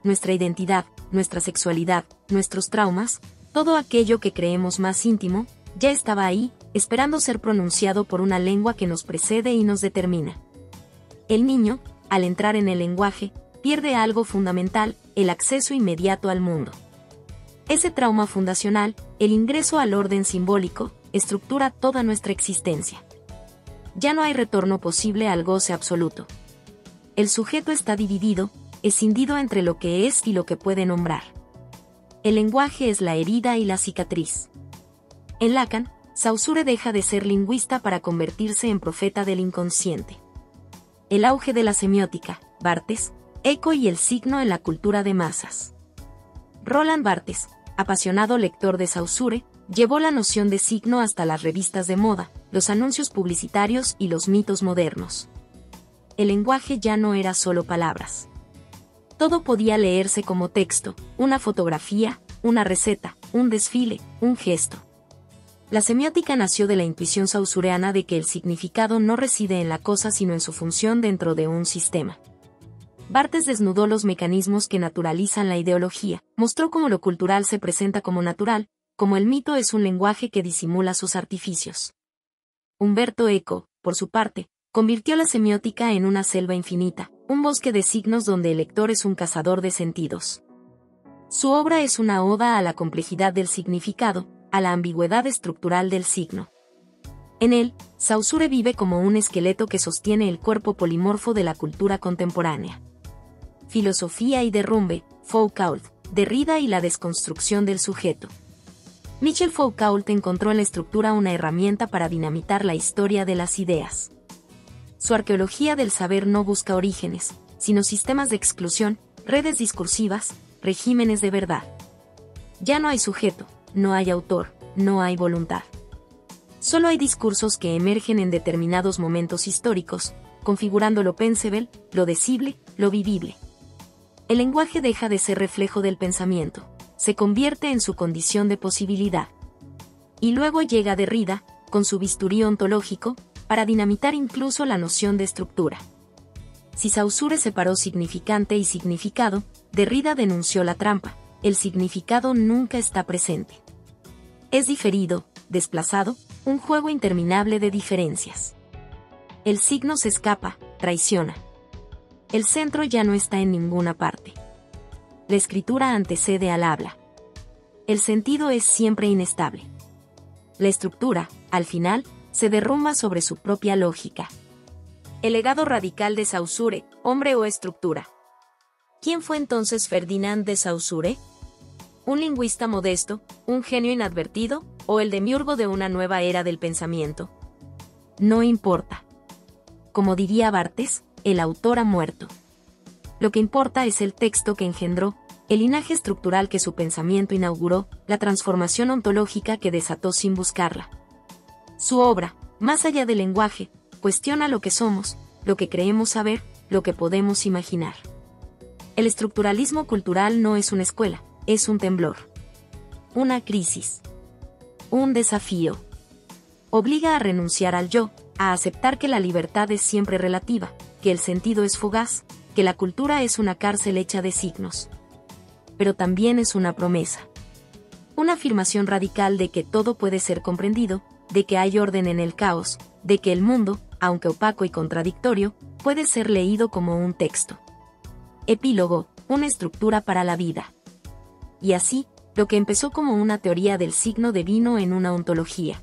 Nuestra identidad, nuestra sexualidad, nuestros traumas, todo aquello que creemos más íntimo, ya estaba ahí, esperando ser pronunciado por una lengua que nos precede y nos determina. El niño, al entrar en el lenguaje, pierde algo fundamental, el acceso inmediato al mundo. Ese trauma fundacional, el ingreso al orden simbólico, estructura toda nuestra existencia. Ya no hay retorno posible al goce absoluto. El sujeto está dividido, escindido entre lo que es y lo que puede nombrar. El lenguaje es la herida y la cicatriz. En Lacan, Saussure deja de ser lingüista para convertirse en profeta del inconsciente. El auge de la semiótica, Barthes, eco y el signo en la cultura de masas. Roland Barthes, apasionado lector de Saussure, llevó la noción de signo hasta las revistas de moda, los anuncios publicitarios y los mitos modernos. El lenguaje ya no era solo palabras. Todo podía leerse como texto, una fotografía, una receta, un desfile, un gesto. La semiótica nació de la intuición saussureana de que el significado no reside en la cosa sino en su función dentro de un sistema. Barthes desnudó los mecanismos que naturalizan la ideología, mostró cómo lo cultural se presenta como natural, como el mito es un lenguaje que disimula sus artificios. Umberto Eco, por su parte, convirtió la semiótica en una selva infinita, un bosque de signos donde el lector es un cazador de sentidos. Su obra es una oda a la complejidad del significado, a la ambigüedad estructural del signo. En él, Saussure vive como un esqueleto que sostiene el cuerpo polimorfo de la cultura contemporánea. Filosofía y derrumbe, Foucault, Derrida y la desconstrucción del sujeto. Michel Foucault encontró en la estructura una herramienta para dinamitar la historia de las ideas. Su arqueología del saber no busca orígenes, sino sistemas de exclusión, redes discursivas, regímenes de verdad. Ya no hay sujeto, no hay autor, no hay voluntad. Solo hay discursos que emergen en determinados momentos históricos, configurando lo pensable, lo decible, lo vivible. El lenguaje deja de ser reflejo del pensamiento, se convierte en su condición de posibilidad. Y luego llega Derrida, con su bisturí ontológico, para dinamitar incluso la noción de estructura. Si Saussure separó significante y significado, Derrida denunció la trampa, el significado nunca está presente. Es diferido, desplazado, un juego interminable de diferencias. El signo se escapa, traiciona. El centro ya no está en ninguna parte. La escritura antecede al habla. El sentido es siempre inestable. La estructura, al final, se derrumba sobre su propia lógica. El legado radical de Saussure, hombre o estructura. ¿Quién fue entonces Ferdinand de Saussure? ¿Un lingüista modesto, un genio inadvertido, o el demiurgo de una nueva era del pensamiento? No importa. Como diría Barthes, el autor ha muerto. Lo que importa es el texto que engendró, el linaje estructural que su pensamiento inauguró, la transformación ontológica que desató sin buscarla. Su obra, más allá del lenguaje, cuestiona lo que somos, lo que creemos saber, lo que podemos imaginar. El estructuralismo cultural no es una escuela, es un temblor. Una crisis. Un desafío. Obliga a renunciar al yo, a aceptar que la libertad es siempre relativa, que el sentido es fugaz, que la cultura es una cárcel hecha de signos. Pero también es una promesa. Una afirmación radical de que todo puede ser comprendido, de que hay orden en el caos, de que el mundo, aunque opaco y contradictorio, puede ser leído como un texto. Epílogo, una estructura para la vida. Y así, lo que empezó como una teoría del signo devino en una ontología.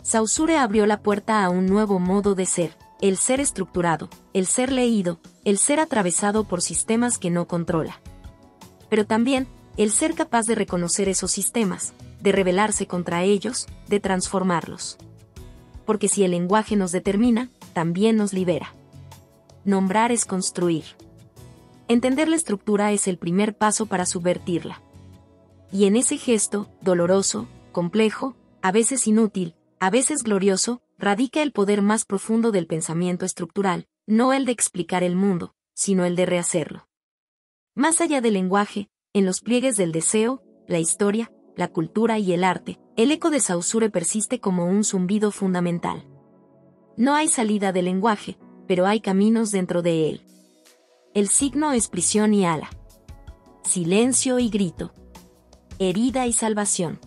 Saussure abrió la puerta a un nuevo modo de ser, el ser estructurado, el ser leído, el ser atravesado por sistemas que no controla. Pero también, el ser capaz de reconocer esos sistemas, de rebelarse contra ellos, de transformarlos. Porque si el lenguaje nos determina, también nos libera. Nombrar es construir. Entender la estructura es el primer paso para subvertirla. Y en ese gesto, doloroso, complejo, a veces inútil, a veces glorioso, radica el poder más profundo del pensamiento estructural, no el de explicar el mundo, sino el de rehacerlo. Más allá del lenguaje, en los pliegues del deseo, la historia, la cultura y el arte, el eco de Saussure persiste como un zumbido fundamental. No hay salida del lenguaje, pero hay caminos dentro de él. El signo es prisión y ala. Silencio y grito. Herida y salvación.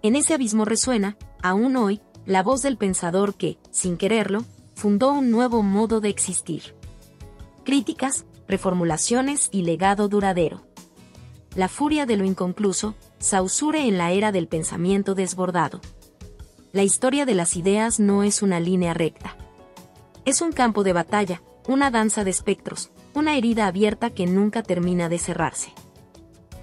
En ese abismo resuena, aún hoy, la voz del pensador que, sin quererlo, fundó un nuevo modo de existir. Críticas, reformulaciones y legado duradero. La furia de lo inconcluso, Saussure en la era del pensamiento desbordado. La historia de las ideas no es una línea recta. Es un campo de batalla, una danza de espectros, una herida abierta que nunca termina de cerrarse.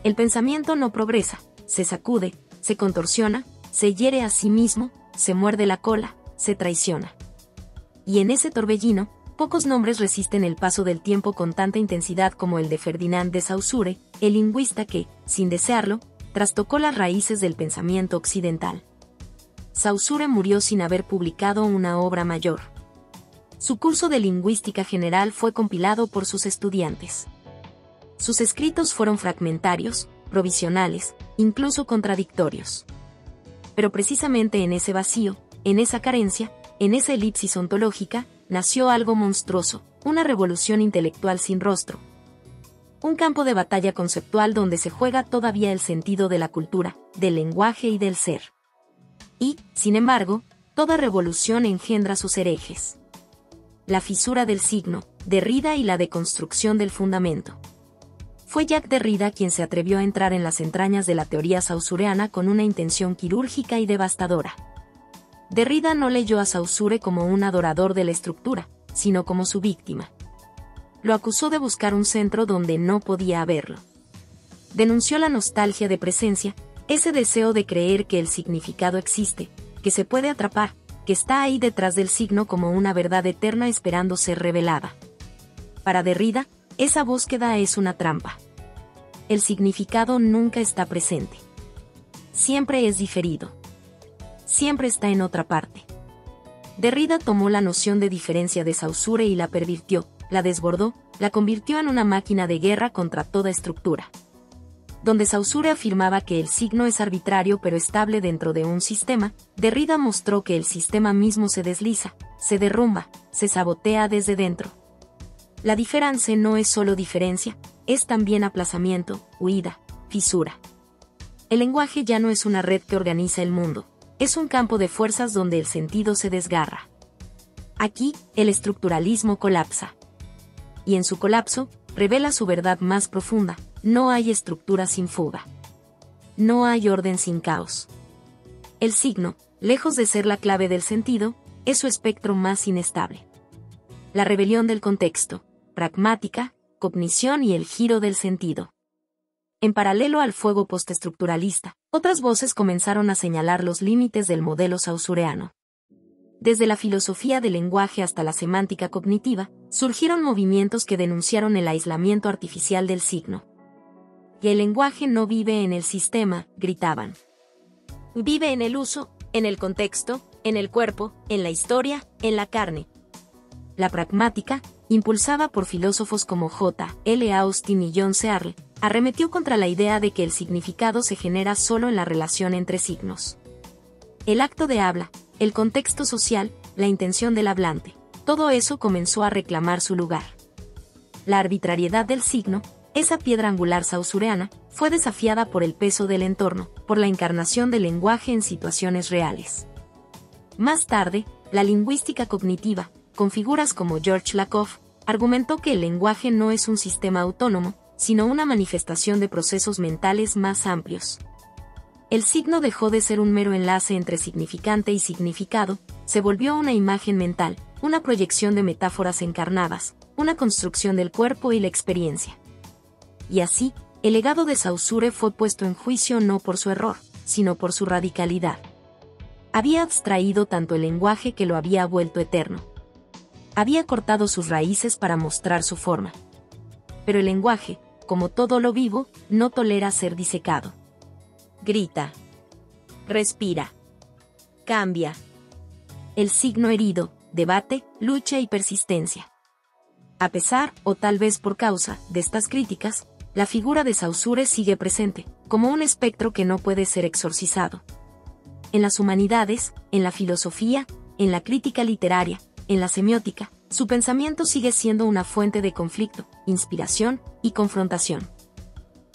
El pensamiento no progresa, se sacude, se contorsiona, se hiere a sí mismo, se muerde la cola, se traiciona. Y en ese torbellino, pocos nombres resisten el paso del tiempo con tanta intensidad como el de Ferdinand de Saussure, el lingüista que, sin desearlo, trastocó las raíces del pensamiento occidental. Saussure murió sin haber publicado una obra mayor. Su curso de lingüística general fue compilado por sus estudiantes. Sus escritos fueron fragmentarios, provisionales, incluso contradictorios. Pero precisamente en ese vacío, en esa carencia, en esa elipsis ontológica, nació algo monstruoso, una revolución intelectual sin rostro. Un campo de batalla conceptual donde se juega todavía el sentido de la cultura, del lenguaje y del ser. Y, sin embargo, toda revolución engendra sus herejes. La fisura del signo, Derrida y la deconstrucción del fundamento. Fue Jacques Derrida quien se atrevió a entrar en las entrañas de la teoría saussureana con una intención quirúrgica y devastadora. Derrida no leyó a Saussure como un adorador de la estructura, sino como su víctima. Lo acusó de buscar un centro donde no podía haberlo. Denunció la nostalgia de presencia, ese deseo de creer que el significado existe, que se puede atrapar, que está ahí detrás del signo como una verdad eterna esperando ser revelada. Para Derrida, esa búsqueda es una trampa. El significado nunca está presente. Siempre es diferido. Siempre está en otra parte. Derrida tomó la noción de diferencia de Saussure y la pervirtió, la desbordó, la convirtió en una máquina de guerra contra toda estructura. Donde Saussure afirmaba que el signo es arbitrario pero estable dentro de un sistema, Derrida mostró que el sistema mismo se desliza, se derrumba, se sabotea desde dentro. La diferencia no es solo diferencia, es también aplazamiento, huida, fisura. El lenguaje ya no es una red que organiza el mundo, es un campo de fuerzas donde el sentido se desgarra. Aquí, el estructuralismo colapsa. Y en su colapso, revela su verdad más profunda: no hay estructura sin fuga. No hay orden sin caos. El signo, lejos de ser la clave del sentido, es su espectro más inestable. La rebelión del contexto, pragmática, cognición y el giro del sentido. En paralelo al fuego postestructuralista, otras voces comenzaron a señalar los límites del modelo saussureano. Desde la filosofía del lenguaje hasta la semántica cognitiva, surgieron movimientos que denunciaron el aislamiento artificial del signo. Y el lenguaje no vive en el sistema, gritaban. Vive en el uso, en el contexto, en el cuerpo, en la historia, en la carne. La pragmática, impulsada por filósofos como J. L. Austin y John Searle, arremetió contra la idea de que el significado se genera solo en la relación entre signos. El acto de habla, el contexto social, la intención del hablante, todo eso comenzó a reclamar su lugar. La arbitrariedad del signo, esa piedra angular saussureana, fue desafiada por el peso del entorno, por la encarnación del lenguaje en situaciones reales. Más tarde, la lingüística cognitiva, con figuras como George Lakoff, argumentó que el lenguaje no es un sistema autónomo, sino una manifestación de procesos mentales más amplios. El signo dejó de ser un mero enlace entre significante y significado, se volvió una imagen mental, una proyección de metáforas encarnadas, una construcción del cuerpo y la experiencia. Y así, el legado de Saussure fue puesto en juicio no por su error, sino por su radicalidad. Había abstraído tanto el lenguaje que lo había vuelto eterno. Había cortado sus raíces para mostrar su forma. Pero el lenguaje, como todo lo vivo, no tolera ser disecado. Grita. Respira. Cambia. El signo herido, debate, lucha y persistencia. A pesar, o tal vez por causa, de estas críticas, la figura de Saussure sigue presente, como un espectro que no puede ser exorcizado. En las humanidades, en la filosofía, en la crítica literaria, en la semiótica, su pensamiento sigue siendo una fuente de conflicto, inspiración y confrontación.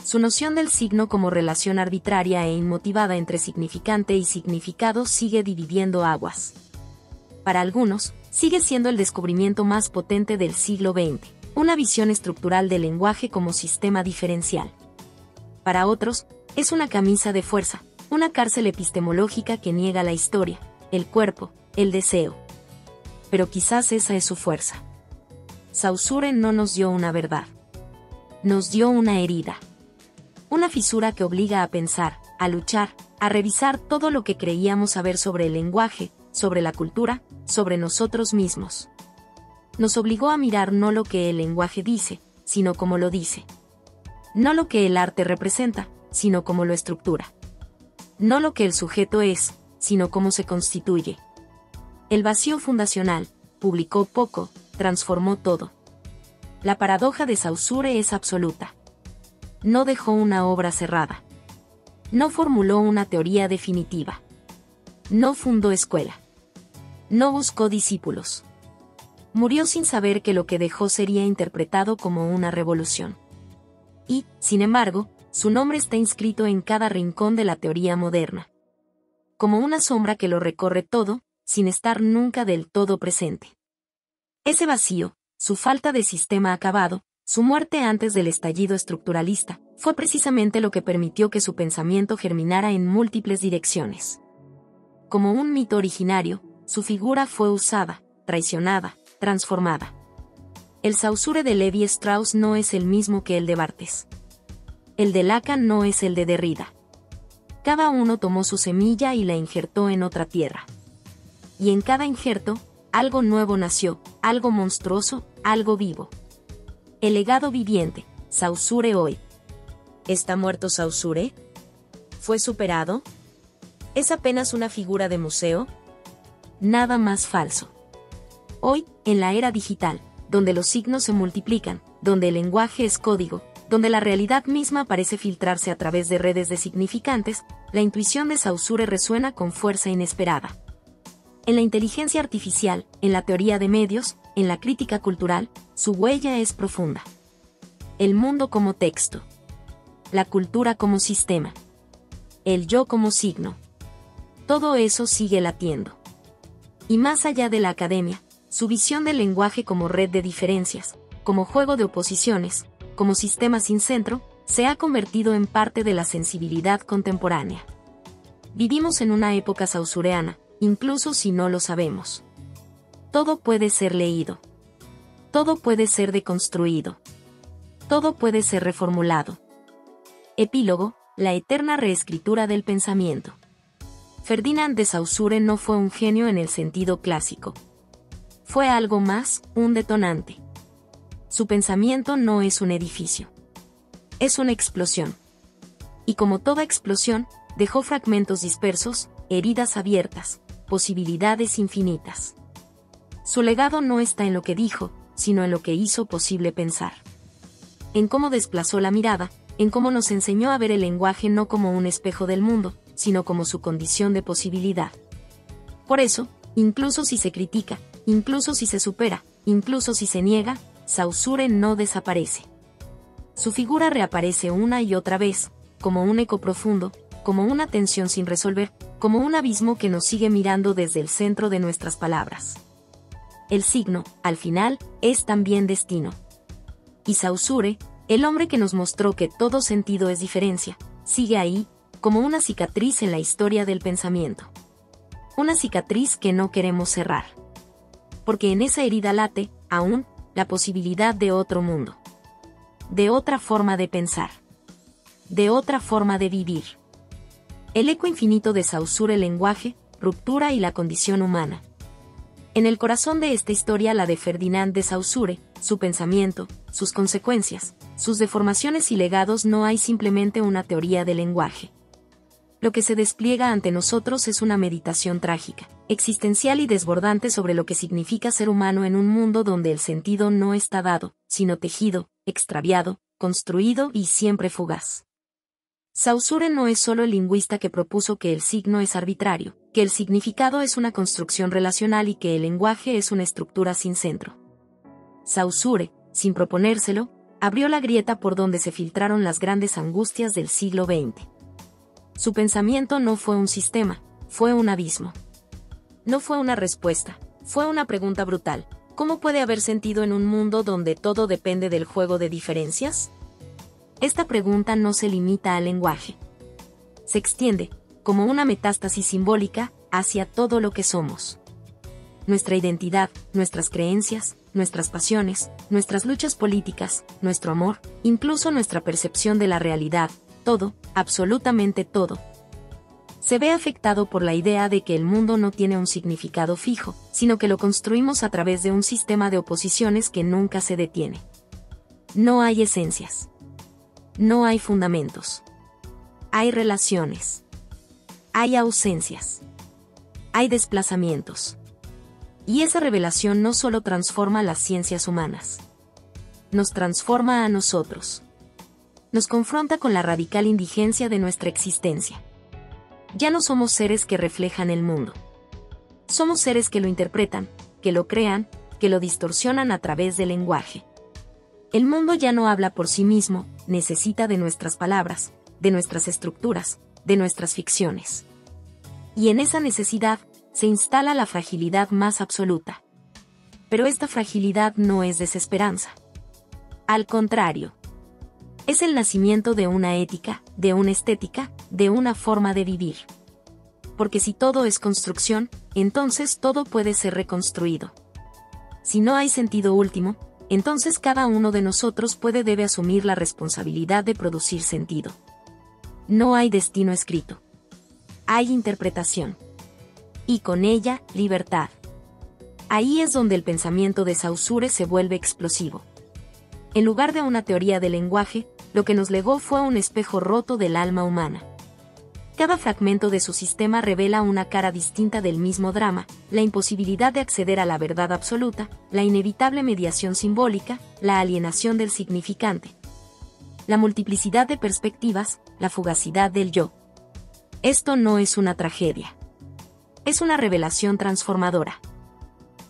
Su noción del signo como relación arbitraria e inmotivada entre significante y significado sigue dividiendo aguas. Para algunos, sigue siendo el descubrimiento más potente del siglo XX, una visión estructural del lenguaje como sistema diferencial. Para otros, es una camisa de fuerza, una cárcel epistemológica que niega la historia, el cuerpo, el deseo. Pero quizás esa es su fuerza. Saussure no nos dio una verdad. Nos dio una herida. Una fisura que obliga a pensar, a luchar, a revisar todo lo que creíamos saber sobre el lenguaje, sobre la cultura, sobre nosotros mismos. Nos obligó a mirar no lo que el lenguaje dice, sino cómo lo dice. No lo que el arte representa, sino cómo lo estructura. No lo que el sujeto es, sino cómo se constituye. El vacío fundacional, publicó poco, transformó todo. La paradoja de Saussure es absoluta. No dejó una obra cerrada. No formuló una teoría definitiva. No fundó escuela. No buscó discípulos. Murió sin saber que lo que dejó sería interpretado como una revolución. Y, sin embargo, su nombre está inscrito en cada rincón de la teoría moderna. Como una sombra que lo recorre todo, sin estar nunca del todo presente. Ese vacío, su falta de sistema acabado, su muerte antes del estallido estructuralista, fue precisamente lo que permitió que su pensamiento germinara en múltiples direcciones. Como un mito originario, su figura fue usada, traicionada, transformada. El Saussure de Levi Strauss no es el mismo que el de Barthes. El de Lacan no es el de Derrida. Cada uno tomó su semilla y la injertó en otra tierra. Y en cada injerto, algo nuevo nació, algo monstruoso, algo vivo. El legado viviente, Saussure hoy. ¿Está muerto Saussure? ¿Fue superado? ¿Es apenas una figura de museo? Nada más falso. Hoy, en la era digital, donde los signos se multiplican, donde el lenguaje es código, donde la realidad misma parece filtrarse a través de redes de significantes, la intuición de Saussure resuena con fuerza inesperada. En la inteligencia artificial, en la teoría de medios, en la crítica cultural, su huella es profunda. El mundo como texto. La cultura como sistema. El yo como signo. Todo eso sigue latiendo. Y más allá de la academia, Su visión del lenguaje como red de diferencias, como juego de oposiciones, como sistema sin centro, se ha convertido en parte de la sensibilidad contemporánea. Vivimos en una época saussureana, incluso si no lo sabemos. Todo puede ser leído. Todo puede ser deconstruido. Todo puede ser reformulado. Epílogo: la eterna reescritura del pensamiento. Ferdinand de Saussure no fue un genio en el sentido clásico. Fue algo más, un detonante. Su pensamiento no es un edificio. Es una explosión. Y como toda explosión, dejó fragmentos dispersos, heridas abiertas, posibilidades infinitas. Su legado no está en lo que dijo, sino en lo que hizo posible pensar. En cómo desplazó la mirada, en cómo nos enseñó a ver el lenguaje no como un espejo del mundo, sino como su condición de posibilidad. Por eso, incluso si se critica, incluso si se supera, incluso si se niega, Saussure no desaparece. Su figura reaparece una y otra vez, como un eco profundo, como una tensión sin resolver, como un abismo que nos sigue mirando desde el centro de nuestras palabras. El signo, al final, es también destino. Y Saussure, el hombre que nos mostró que todo sentido es diferencia, sigue ahí, como una cicatriz en la historia del pensamiento. Una cicatriz que no queremos cerrar. Porque en esa herida late, aún, la posibilidad de otro mundo. De otra forma de pensar. De otra forma de vivir. El eco infinito de Saussure, el lenguaje, ruptura y la condición humana. En el corazón de esta historia, la de Ferdinand de Saussure, su pensamiento, sus consecuencias, sus deformaciones y legados, no hay simplemente una teoría del lenguaje. Lo que se despliega ante nosotros es una meditación trágica, existencial y desbordante sobre lo que significa ser humano en un mundo donde el sentido no está dado, sino tejido, extraviado, construido y siempre fugaz. Saussure no es solo el lingüista que propuso que el signo es arbitrario, que el significado es una construcción relacional y que el lenguaje es una estructura sin centro. Saussure, sin proponérselo, abrió la grieta por donde se filtraron las grandes angustias del siglo XX. Su pensamiento no fue un sistema, fue un abismo. No fue una respuesta, fue una pregunta brutal. ¿Cómo puede haber sentido en un mundo donde todo depende del juego de diferencias? Esta pregunta no se limita al lenguaje. Se extiende, como una metástasis simbólica, hacia todo lo que somos. Nuestra identidad, nuestras creencias, nuestras pasiones, nuestras luchas políticas, nuestro amor, incluso nuestra percepción de la realidad, todo, absolutamente todo, se ve afectado por la idea de que el mundo no tiene un significado fijo, sino que lo construimos a través de un sistema de oposiciones que nunca se detiene. No hay esencias. No hay fundamentos. Hay relaciones. Hay ausencias. Hay desplazamientos. Y esa revelación no solo transforma las ciencias humanas. Nos transforma a nosotros. Nos confronta con la radical indigencia de nuestra existencia. Ya no somos seres que reflejan el mundo. Somos seres que lo interpretan, que lo crean, que lo distorsionan a través del lenguaje. El mundo ya no habla por sí mismo, necesita de nuestras palabras, de nuestras estructuras, de nuestras ficciones. Y en esa necesidad se instala la fragilidad más absoluta. Pero esta fragilidad no es desesperanza. Al contrario, es el nacimiento de una ética, de una estética, de una forma de vivir. Porque si todo es construcción, entonces todo puede ser reconstruido. Si no hay sentido último, entonces cada uno de nosotros debe asumir la responsabilidad de producir sentido. No hay destino escrito. Hay interpretación. Y con ella, libertad. Ahí es donde el pensamiento de Saussure se vuelve explosivo. En lugar de una teoría del lenguaje, lo que nos legó fue un espejo roto del alma humana. Cada fragmento de su sistema revela una cara distinta del mismo drama, la imposibilidad de acceder a la verdad absoluta, la inevitable mediación simbólica, la alienación del significante, la multiplicidad de perspectivas, la fugacidad del yo. Esto no es una tragedia. Es una revelación transformadora.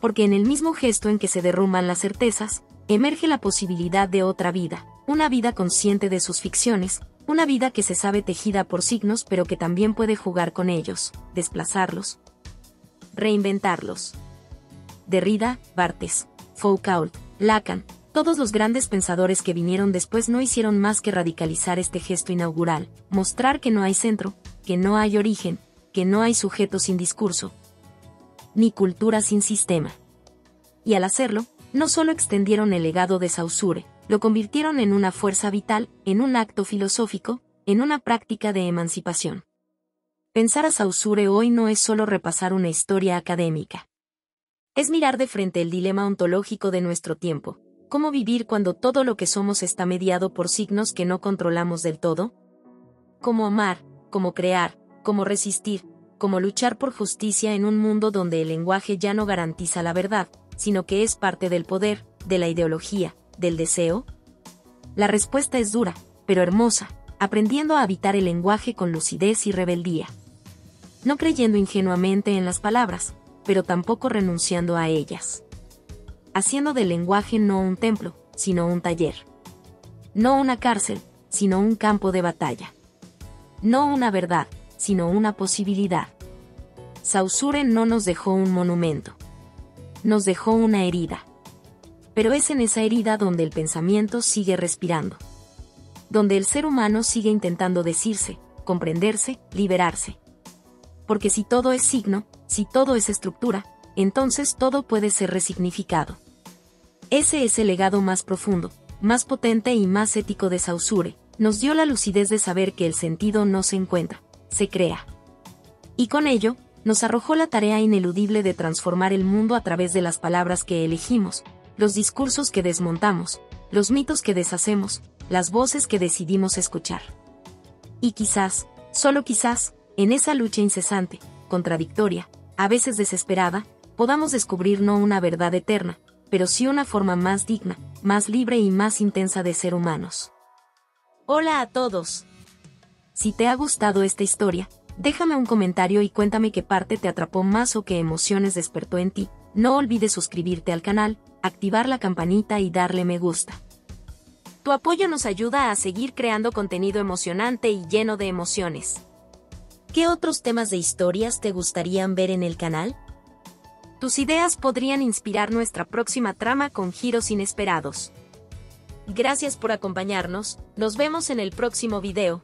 Porque en el mismo gesto en que se derrumban las certezas, emerge la posibilidad de otra vida, una vida consciente de sus ficciones, una vida que se sabe tejida por signos pero que también puede jugar con ellos, desplazarlos, reinventarlos, Derrida, Barthes, Foucault, Lacan, todos los grandes pensadores que vinieron después no hicieron más que radicalizar este gesto inaugural, mostrar que no hay centro, que no hay origen, que no hay sujeto sin discurso, ni cultura sin sistema. Y al hacerlo, no solo extendieron el legado de Saussure, lo convirtieron en una fuerza vital, en un acto filosófico, en una práctica de emancipación. Pensar a Saussure hoy no es solo repasar una historia académica. Es mirar de frente el dilema ontológico de nuestro tiempo. ¿Cómo vivir cuando todo lo que somos está mediado por signos que no controlamos del todo? ¿Cómo amar, cómo crear, cómo resistir, cómo luchar por justicia en un mundo donde el lenguaje ya no garantiza la verdad, sino que es parte del poder, de la ideología, del deseo? La respuesta es dura, pero hermosa, aprendiendo a habitar el lenguaje con lucidez y rebeldía. No creyendo ingenuamente en las palabras, pero tampoco renunciando a ellas. Haciendo del lenguaje no un templo, sino un taller. No una cárcel, sino un campo de batalla. No una verdad, sino una posibilidad. Saussure no nos dejó un monumento. Nos dejó una herida. Pero es en esa herida donde el pensamiento sigue respirando. Donde el ser humano sigue intentando decirse, comprenderse, liberarse. Porque si todo es signo, si todo es estructura, entonces todo puede ser resignificado. Ese es el legado más profundo, más potente y más ético de Saussure. Nos dio la lucidez de saber que el sentido no se encuentra, se crea. Y con ello, nos arrojó la tarea ineludible de transformar el mundo a través de las palabras que elegimos, los discursos que desmontamos, los mitos que deshacemos, las voces que decidimos escuchar. Y quizás, solo quizás, en esa lucha incesante, contradictoria, a veces desesperada, podamos descubrir no una verdad eterna, pero sí una forma más digna, más libre y más intensa de ser humanos. Hola a todos. Si te ha gustado esta historia, déjame un comentario y cuéntame qué parte te atrapó más o qué emociones despertó en ti. No olvides suscribirte al canal, activar la campanita y darle me gusta. Tu apoyo nos ayuda a seguir creando contenido emocionante y lleno de emociones. ¿Qué otros temas de historias te gustarían ver en el canal? Tus ideas podrían inspirar nuestra próxima trama con giros inesperados. Gracias por acompañarnos, nos vemos en el próximo video.